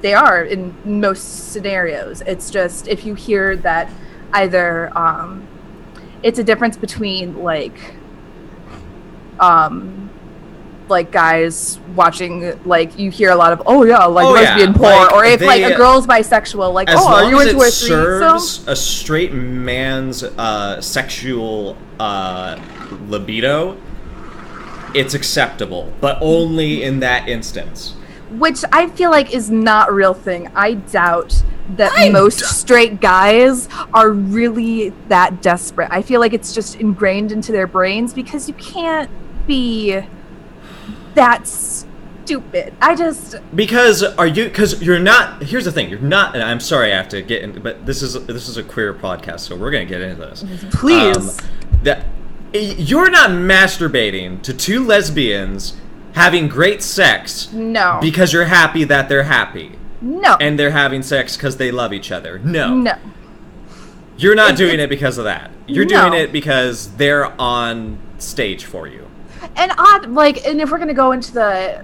they are in most scenarios. It's just if you hear that either it's a difference between like guys watching, like you hear a lot of lesbian porn, like, or if like a girl's bisexual, like are you into a serves a straight man's sexual libido, it's acceptable, but only in that instance. Which I feel like is not a real thing. I doubt that most straight guys are really that desperate. I feel like it's just ingrained into their brains, because you can't be that stupid. Because you're not. Here's the thing. You're not. And I'm sorry I have to get in, but this is a queer podcast, so we're gonna get into this. Please. That you're not masturbating to two lesbians having great sex. No. Because you're happy that they're happy. No. And they're having sex because they love each other. No. No. You're not doing it because of that. You're doing it because they're on stage for you. And and if we're gonna go into the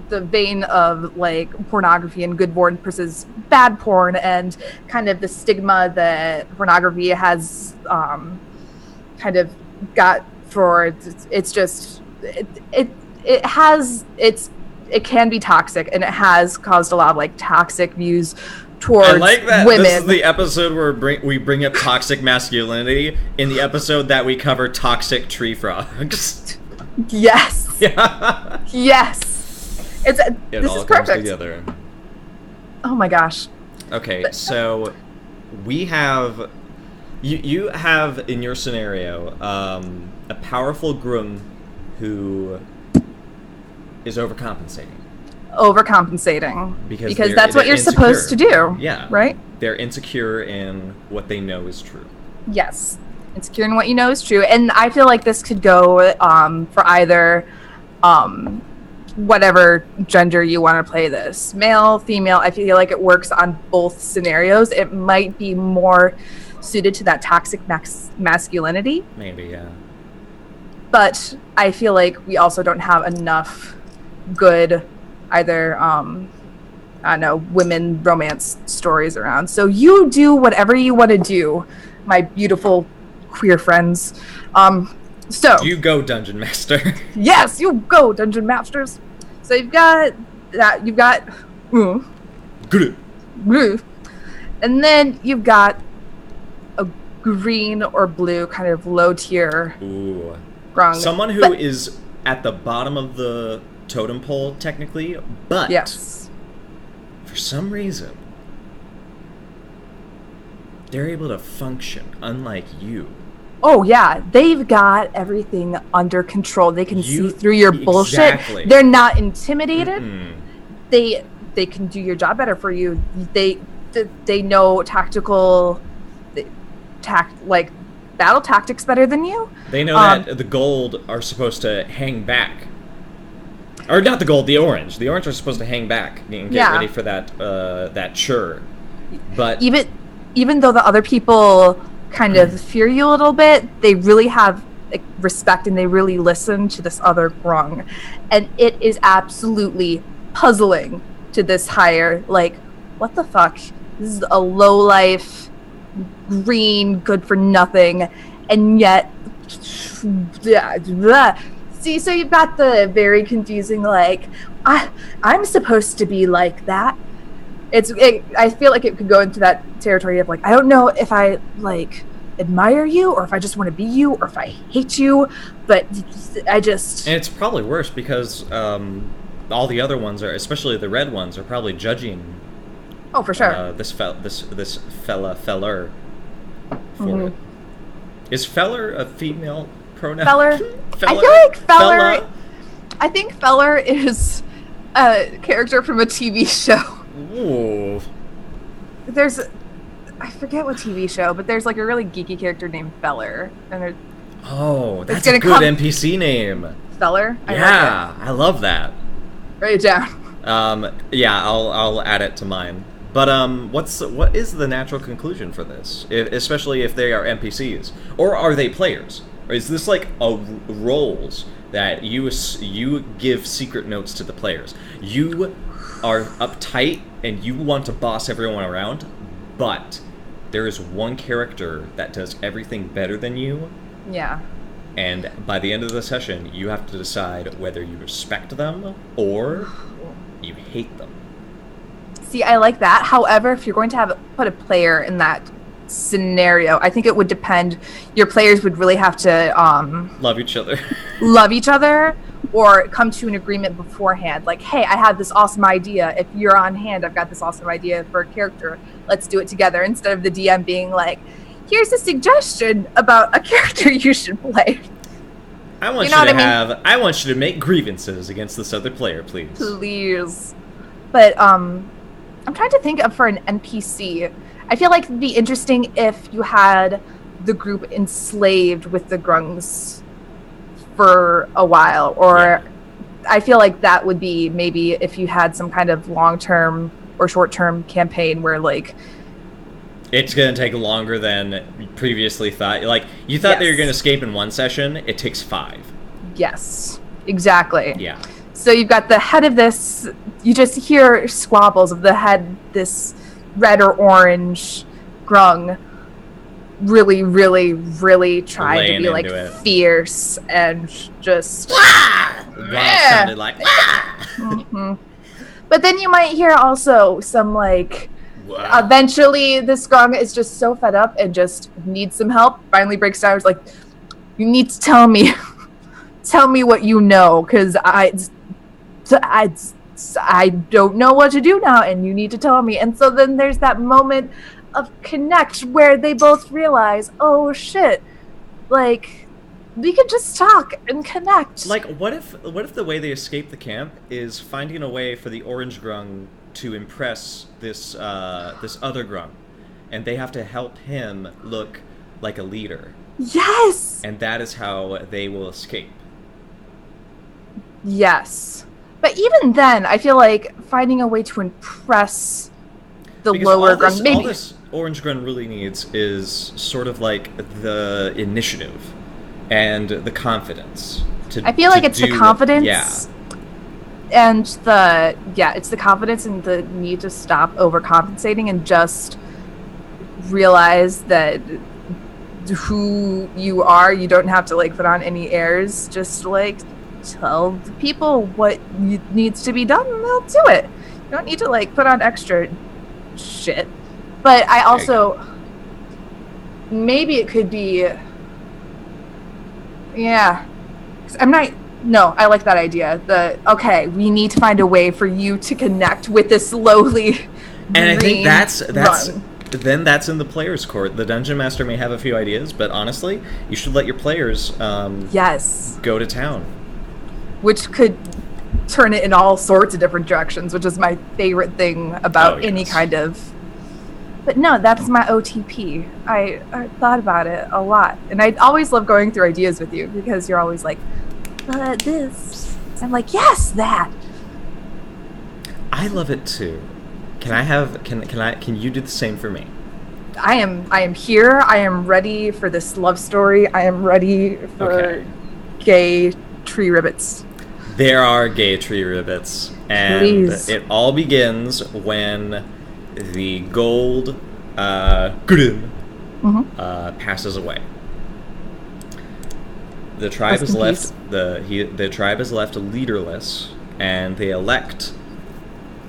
vein of like pornography and good porn versus bad porn, and kind of the stigma that pornography has kind of got for it's just it can be toxic, and it has caused a lot of like toxic views towards women. I like that women. This is the episode where we bring up toxic masculinity in the episode that we cover toxic tree frogs. Yes. Yeah. Yes. This all is perfect. Comes together. Oh my gosh. Okay, so we have you have in your scenario a powerful Grung who is overcompensating. Because that's what you're insecure. Supposed to do. Yeah. Right? They're insecure in what they know is true. Yes. Insecure in what you know is true. And I feel like this could go for either whatever gender you want to play this. Male, female, I feel like it works on both scenarios. It might be more suited to that toxic masculinity. Maybe, yeah. But I feel like we also don't have enough good either women romance stories around. So you do whatever you want to do, my beautiful queer friends. So you go, Dungeon Master. Yes, you go, Dungeon Masters. So you've got that. You've got and then you've got a green or blue kind of low tier. Ooh. Grung. Someone who is at the bottom of the totem pole, technically, but yes, for some reason, they're able to function, unlike you. Oh yeah, they've got everything under control. They can see through your bullshit. Exactly. They're not intimidated. They can do your job better for you. They know battle tactics better than you. They know that the gold are supposed to hang back. Or not the gold, the orange. The orange are supposed to hang back and get ready for that chur. But even though the other people kind of fear you a little bit, they really have respect and they really listen to this other Grung. And it is absolutely puzzling to this hire. Like, what the fuck? This is a low-life, green, good for nothing, and yet see, so you've got the very confusing, like, I'm supposed to be like that. I feel like it could go into that territory of like, I don't know if I like admire you, or if I just want to be you, or if I hate you. But I just... And it's probably worse because all the other ones are, especially the red ones, are probably judging. Oh, for sure. This feller for Mm-hmm. it. Is feller a female pronoun? Feller. Feller? I feel like feller. Fella? I think feller is a character from a TV show. Ooh. There's, I forget what TV show, but there's like a really geeky character named Feller, and Oh, that's gonna a good NPC name. Feller. Yeah, I love that. Write it down. Yeah, I'll add it to mine. But what is the natural conclusion for this? Especially if they are NPCs, or are they players? Or is this like roles that you give secret notes to the players? You are uptight and you want to boss everyone around, but there is one character that does everything better than you. Yeah. And by the end of the session, you have to decide whether you respect them or you hate them. See, I like that. However, if you're going to put a player in that scenario, I think it would depend. Your players would really have to Love each other. love each other, or come to an agreement beforehand. Like, hey, I have this awesome idea. If you're on hand, I've got this awesome idea for a character. Let's do it together. Instead of the DM being like, here's a suggestion about a character you should play. I want I want you to make grievances against this other player, please. Please. But I'm trying to think of for an NPC. I feel like it'd be interesting if you had the group enslaved with the Grungs for a while, or Yeah. I feel like that would be maybe if you had some kind of long-term or short-term campaign where like It's going to take longer than previously thought. Like, you thought they were going to escape in one session, it takes 5. yes, exactly. Yeah. So you've got the head of this, you just hear squabbles of the head, this red or orange Grung, really, really, really trying Laying to be like into it. fierce and just... That sounded like... Mhm. But then you might hear also some like... Wow. Eventually, this Grung is just so fed up and just needs some help. Finally breaks down. It's like, you need to tell me what you know, because I don't know what to do now, and you need to tell me. And so then there's that moment of connect where they both realize, oh shit, like we could just talk and connect. Like, what if the way they escape the camp is finding a way for the orange Grung to impress this other Grung, and they have to help him look like a leader. Yes. And that is how they will escape. Yes. But even then, I feel like finding a way to impress the Because lower all Grung, maybe. all this orange Grung really needs is sort of like the initiative and the confidence. I feel like it's the confidence. Yeah. And it's the confidence and the need to stop overcompensating and just realize that who you are, you don't have to like put on any airs. Just like tell the people what needs to be done and they'll do it. You don't need to like put on extra shit. But I also, maybe it could be, yeah. 'Cause no, I like that idea. Okay, we need to find a way for you to connect with this lowly And I think that's Grung. then that's in the player's court. The dungeon master may have a few ideas, but honestly, you should let your players Yes. go to town. Which could turn it in all sorts of different directions, which is my favorite thing about any yes. kind of... But no, that's my OTP. I thought about it a lot. And I always love going through ideas with you because you're always like, but this. I'm like, yes, that. I love it too. Can you do the same for me? I am here. I am ready for this love story. I am ready for gay tree ribbits. There are gay tree ribbits, and Please. it all begins when the gold Grung passes away. The tribe Rest is in left peace. the tribe is left leaderless, and they elect.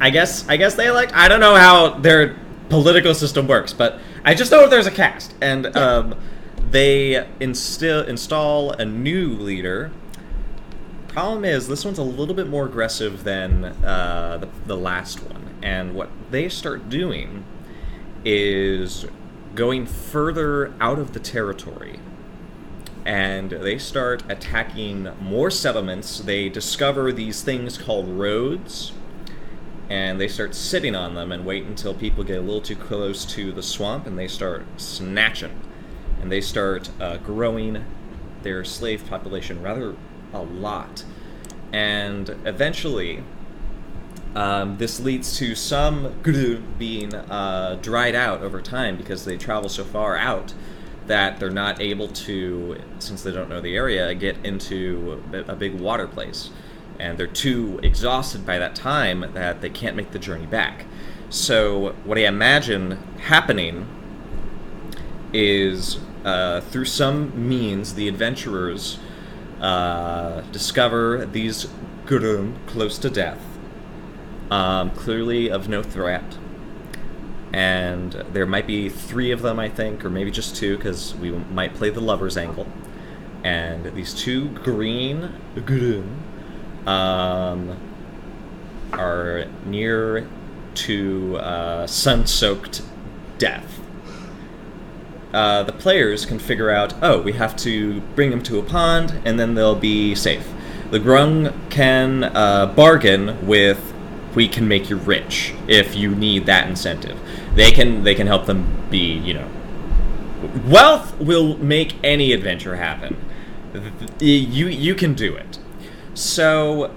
I guess they elect. I don't know how their political system works, but I just know there's a caste, and they install a new leader. Problem is, this one's a little bit more aggressive than the last one. And what they start doing is going further out of the territory. And they start attacking more settlements. They discover these things called roads, and they start sitting on them and wait until people get a little too close to the swamp, and they start snatching. And they start growing their slave population rather a lot. And eventually, this leads to some being dried out over time because they travel so far out that they're not able to, since they don't know the area, get into a big water place. And they're too exhausted by that time that they can't make the journey back. So what I imagine happening is, through some means, the adventurers discover these Grung close to death, clearly of no threat. And there might be 3 of them, I think, or maybe just 2, because we might play the lover's angle. And these 2 green Grung are near to sun-soaked death. The players can figure out, oh, we have to bring them to a pond, and then they'll be safe. The Grung can bargain with, we can make you rich if you need that incentive. They can help them be, wealth will make any adventure happen. You can do it. So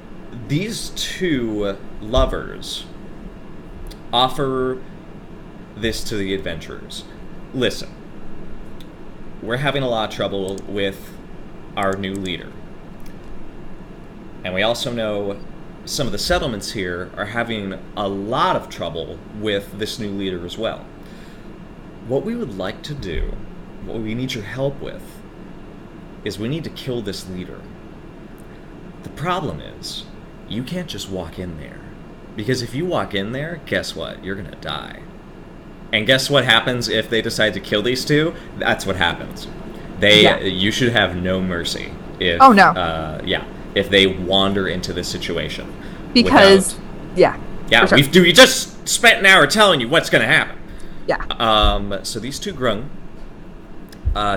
these 2 lovers offer this to the adventurers. Listen, we're having a lot of trouble with our new leader. And we also know some of the settlements here are having a lot of trouble with this new leader as well. What we would like to do, what we need your help with, is we need to kill this leader. The problem is, you can't just walk in there. Because if you walk in there, guess what? You're gonna die. And guess what happens if they decide to kill these 2? That's what happens. You should have no mercy. If they wander into this situation. Because, sure. We just spent an hour telling you what's going to happen. Yeah. So these 2 Grung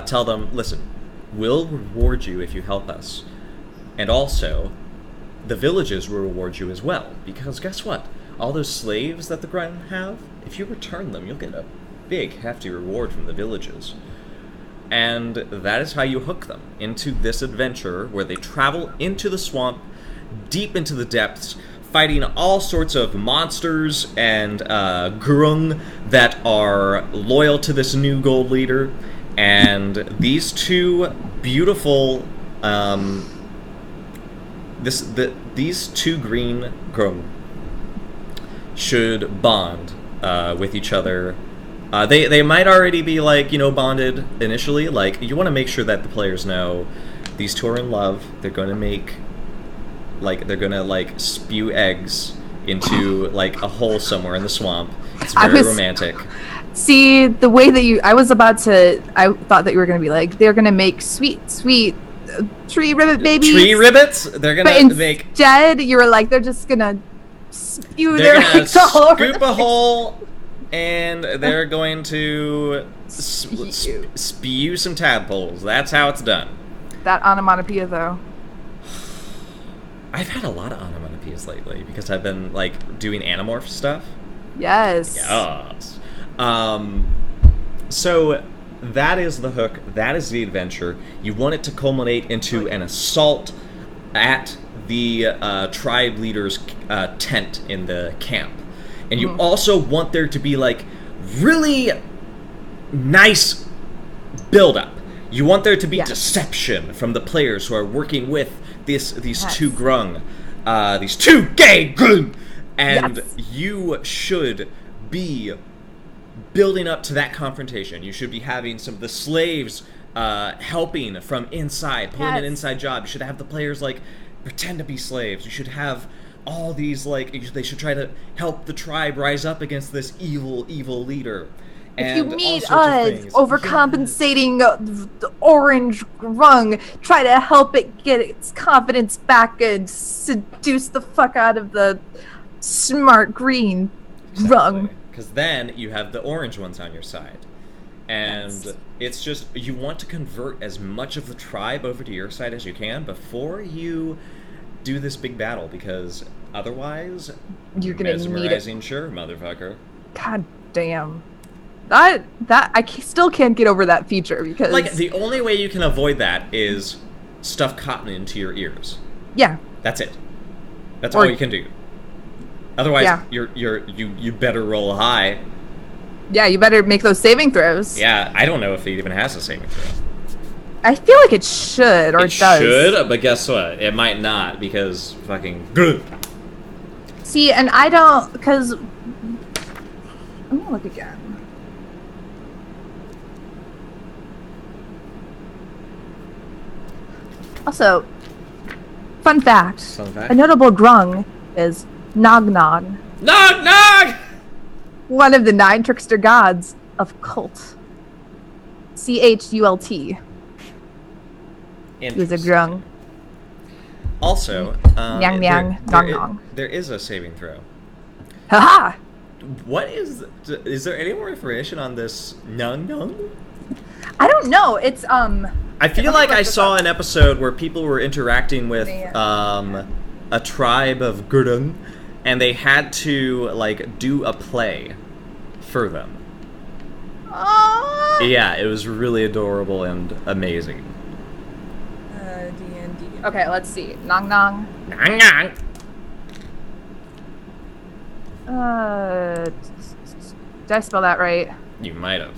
tell them, listen, we'll reward you if you help us. And also, the villages will reward you as well. Because guess what? All those slaves that the Grung have, if you return them, you'll get a big, hefty reward from the villages. And that is how you hook them into this adventure where they travel into the swamp, deep into the depths, fighting all sorts of monsters and Grung that are loyal to this new gold leader. And these 2 beautiful, these 2 green Grung should bond with each other. They might already be, bonded initially. You want to make sure that the players know these 2 are in love. They're going to make, they're going to, spew eggs into, a hole somewhere in the swamp. It's very romantic. See, the way that I thought that you were going to be they're going to make sweet tree ribbit babies. Tree ribbits? They're going to make... Instead, you were they're just going to spew their eggs all over. Scoop a hole... And they're going to spew some tadpoles. That's how it's done. That onomatopoeia, though. I've had a lot of onomatopoeias lately because I've been, doing Animorph stuff. Yes. Yes. So that is the hook. That is the adventure. You want it to culminate into an assault at the tribe leader's tent in the camp. And you also want there to be, really nice build-up. You want there to be deception from the players who are working with these 2 Grung. These 2 gay Grung! And you should be building up to that confrontation. You should be having some of the slaves helping from inside, pulling an inside job. You should have the players, pretend to be slaves. You should have... all these, they should try to help the tribe rise up against this evil leader. If you and meet all sorts of us things. overcompensating the orange Grung, try to help it get its confidence back and seduce the fuck out of the smart green Grung. Because then you have the orange ones on your side. And Yes. it's just, you want to convert as much of the tribe over to your side as you can before you do this big battle, because otherwise, You're gonna need it. mesmerizing, sure, motherfucker. God damn. That still can't get over that feature because Like, the only way you can avoid that is stuff cotton into your ears. yeah. That's it. That's Or- all you can do. Otherwise, Yeah. you better roll high. Yeah, you better make those saving throws. Yeah, I don't know if it even has a saving throw. I feel like it should, or it does. Should, but guess what? It might not, because fucking... See, and I don't, because... I'm gonna look again. Also, fun fact. Fun fact? A notable Grung is Nog Nog, Nog Nog! one of the 9 trickster gods of Cult. Chult. He was a Grung. Also, Nyang Nyang, Nong Nong. there is a saving throw. Haha! What is there any more information on this Nung Nung? I don't know. It's I feel like I saw an episode where people were interacting with a tribe of Grung, and they had to like do a play for them. Oh. Yeah, it was really adorable and amazing. D&D. Okay, let's see. Nong Nong. Nung Nung. Did I spell that right? You might have.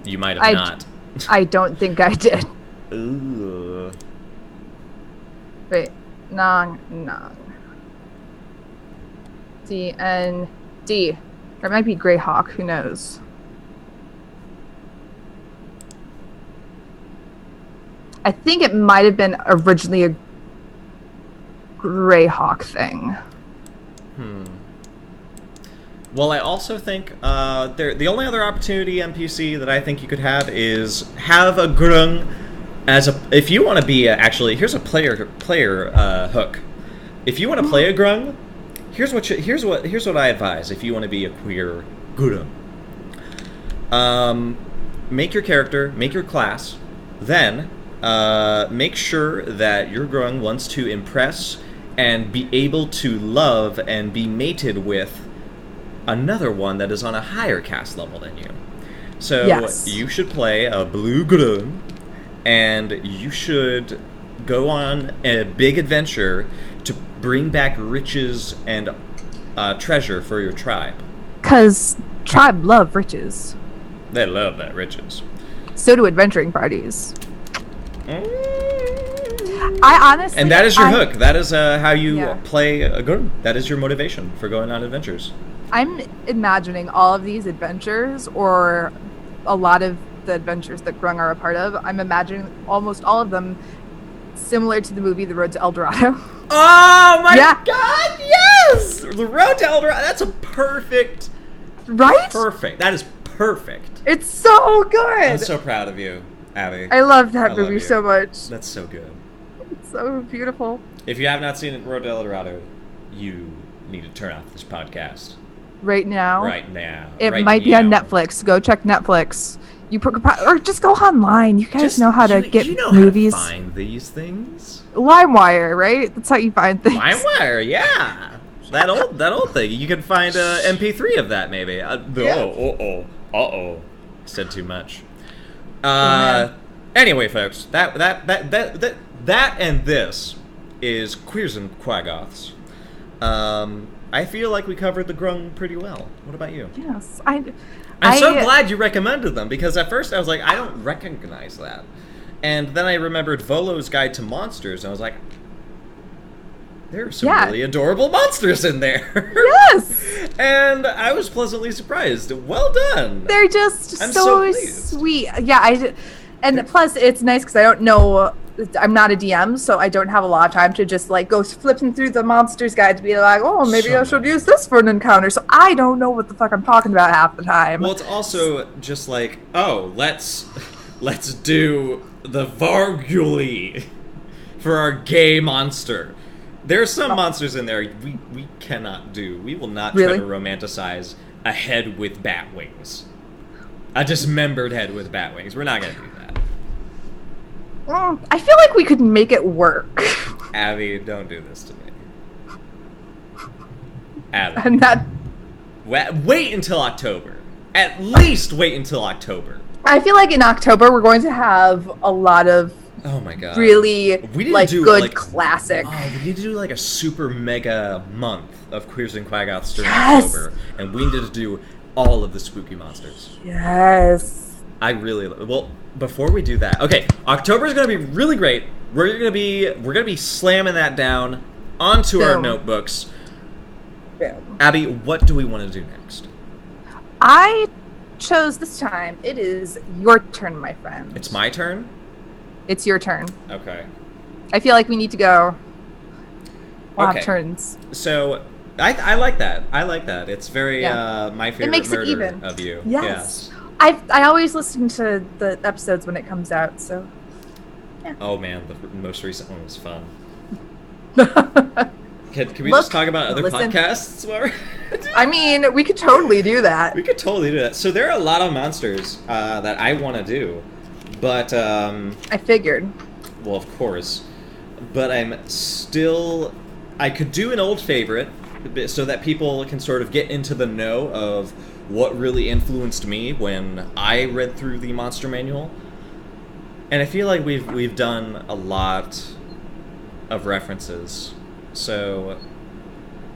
You might have not. I don't think I did. Ooh. Wait. Nong Nong. D-N-D. Or it might be Greyhawk. Who knows? I think it might have been originally a Greyhawk thing. Well, I also think the only other opportunity NPC that I think you could have is have a Grung as a. If you want to be actually, here's a player hook. If you want to play a Grung, here's what I advise. If you want to be a queer Grung, make your character, make your class, then make sure that your Grung wants to impress and be able to love and be mated with another one that is on a higher caste level than you. So Yes. you should play a blue Grung, and you should go on a big adventure to bring back riches and treasure for your tribe. Because tribe love riches. They love that riches. So do adventuring parties. I honestly... And that is your hook. That is how you Yeah. play a Grung. That is your motivation for going on adventures. I'm imagining all of these adventures, or a lot of the adventures that Grung are a part of. I'm imagining almost all of them similar to the movie The Road to El Dorado. Oh my Yeah. god, yes! The Road to El Dorado, that's a perfect... Right? Perfect. That is perfect. It's so good! I'm so proud of you, Abby. I love that I love movie you. so much. That's so good. It's so beautiful. If you have not seen Road to El Dorado, you need to turn off this podcast Right now. right now. It right might be on now. Netflix. Go check Netflix. Or just go online. You guys Just- know how to get you know movies. How to find these things. LimeWire, right? That's how you find things. LimeWire, yeah. That old thing. You can find a MP3 of that, maybe. Yeah. Said too much. man. Anyway, folks, that and this is Queers and Quaggoths. I feel like we covered the Grung pretty well. What about you? Yes. I'm so glad you recommended them, because at first I was like, I don't recognize that. And then I remembered Volo's Guide to Monsters, and I was like, there are some Yeah. really adorable monsters in there. Yes! And I was pleasantly surprised. Well done. They're just I'm so so pleased. sweet. Yeah, and plus it's nice because I don't know I'm not a DM, so I don't have a lot of time to just like go flipping through the monsters guide to be like, oh, maybe I should use this for an encounter. So I don't know what the fuck I'm talking about half the time. Well, it's also just like, oh, let's do the Varguli for our gay monster. There are some monsters in there we cannot do. We will not try to romanticize a head with bat wings. A dismembered head with bat wings. We're not going to do that. I feel like we could make it work. Abby, don't do this to me. Abby. I'm not... Wait until October. At least wait until October. I feel like in October we're going to have a lot of really good classic. Oh, we need to do like a super mega month of Queers and Quaggoths during October. And we need to do all of the spooky monsters. Yes. Well, before we do that, okay, October is going to be really great. We're going to be slamming that down onto our notebooks. Boom. Abby, what do we want to do next? I chose this time. It is your turn, my friend. It's my turn? It's your turn. Okay. I feel like we need to go. We'll have turns. So, I like that. I like that. It's very my favorite murder of you. Yes. I always listen to the episodes when it comes out, so yeah. Oh man, the most recent one was fun. Can we just talk about other podcasts? I mean, we could totally do that. We could totally do that. So there are a lot of monsters that I want to do, but I figured. Well, of course, but I could do an old favorite so that people can sort of get into the know of what really influenced me when I read through the monster manual. And I feel like we've done a lot of references. So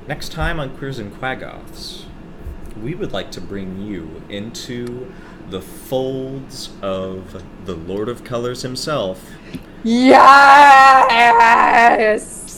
next time on Queers and Quaggoths, we would like to bring you into the folds of the Lord of Colors himself. Yes!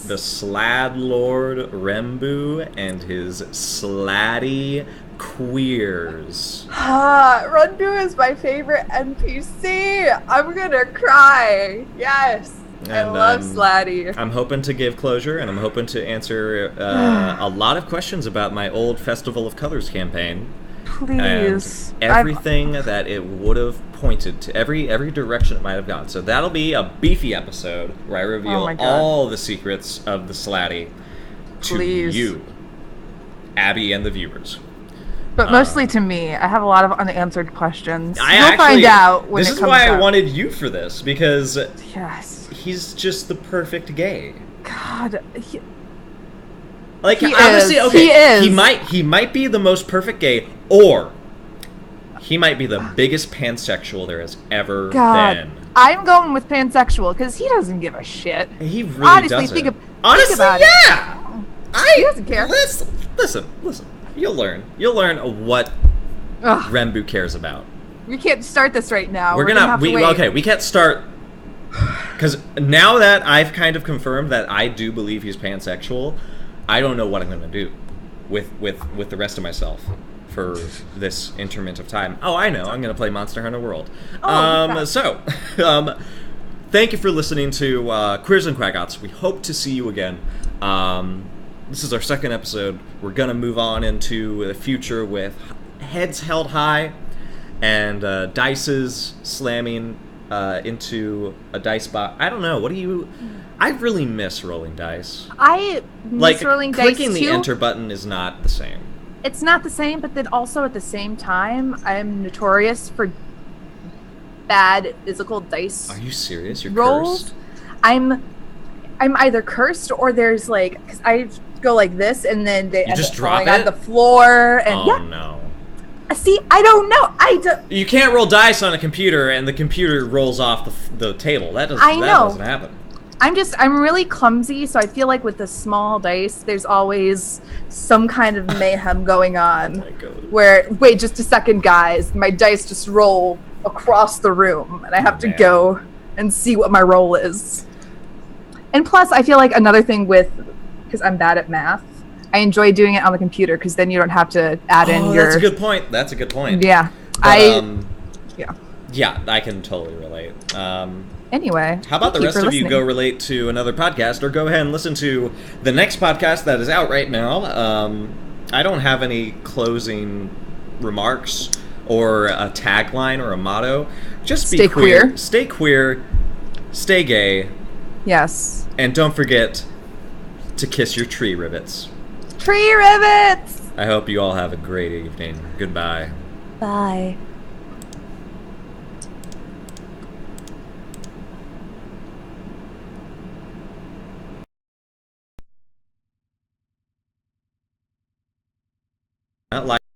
The Slad Lord Rembu and his sladdy queers. Rembu is my favorite NPC. I'm gonna cry. Yes. And I love Sladdy. I'm hoping to give closure, and I'm hoping to answer a lot of questions about my old Festival of Colors campaign. Please. And everything that it would have pointed to, every direction it might have gone. So that'll be a beefy episode where I reveal all the secrets of the Sladdy to you, Abby, and the viewers. But mostly to me. I have a lot of unanswered questions. You'll find out when it comes out. This is why I wanted you for this, because he's just the perfect gay. God. Honestly, okay, he might be the most perfect gay, or he might be the biggest pansexual there has ever been. I'm going with pansexual because he doesn't give a shit. He really doesn't. Think about it. He doesn't care. Listen. You'll learn what Rembu cares about. We can't start this right now. We can't start because now that I've kind of confirmed that I do believe he's pansexual, I don't know what I'm going to do with the rest of myself for this interment of time. Oh, I know. I'm going to play Monster Hunter World. Thank you for listening to Queers and Quaggoths. We hope to see you again. This is our second episode. We're going to move on into the future with heads held high and dices slamming into a dice box. I don't know. I really miss rolling dice. I miss rolling dice, clicking the enter button is not the same. It's not the same, but then also at the same time, I'm notorious for bad physical dice. Are you serious? You're rolls. Cursed? I'm either cursed or there's because I go like this and then they end up falling on the floor and no. See, I don't know. You can't roll dice on a computer and the computer rolls off the table. That doesn't happen. I'm really clumsy, so I feel like with the small dice, there's always some kind of mayhem going on. Where, wait just a second, guys, my dice just roll across the room, and I have to go and see what my roll is. And plus, I feel like another thing because I'm bad at math, I enjoy doing it on the computer, because then you don't have to add in your... That's a good point. Yeah. But, Yeah, I can totally relate. Anyway, how about the thank rest for of you listening. go relate to another podcast, or go ahead and listen to the next podcast that is out right now. I don't have any closing remarks or a tagline or a motto. Just be Stay queer. Stay queer. Stay gay. Yes. And don't forget to kiss your tree rivets. Tree rivets! I hope you all have a great evening. Goodbye. Bye.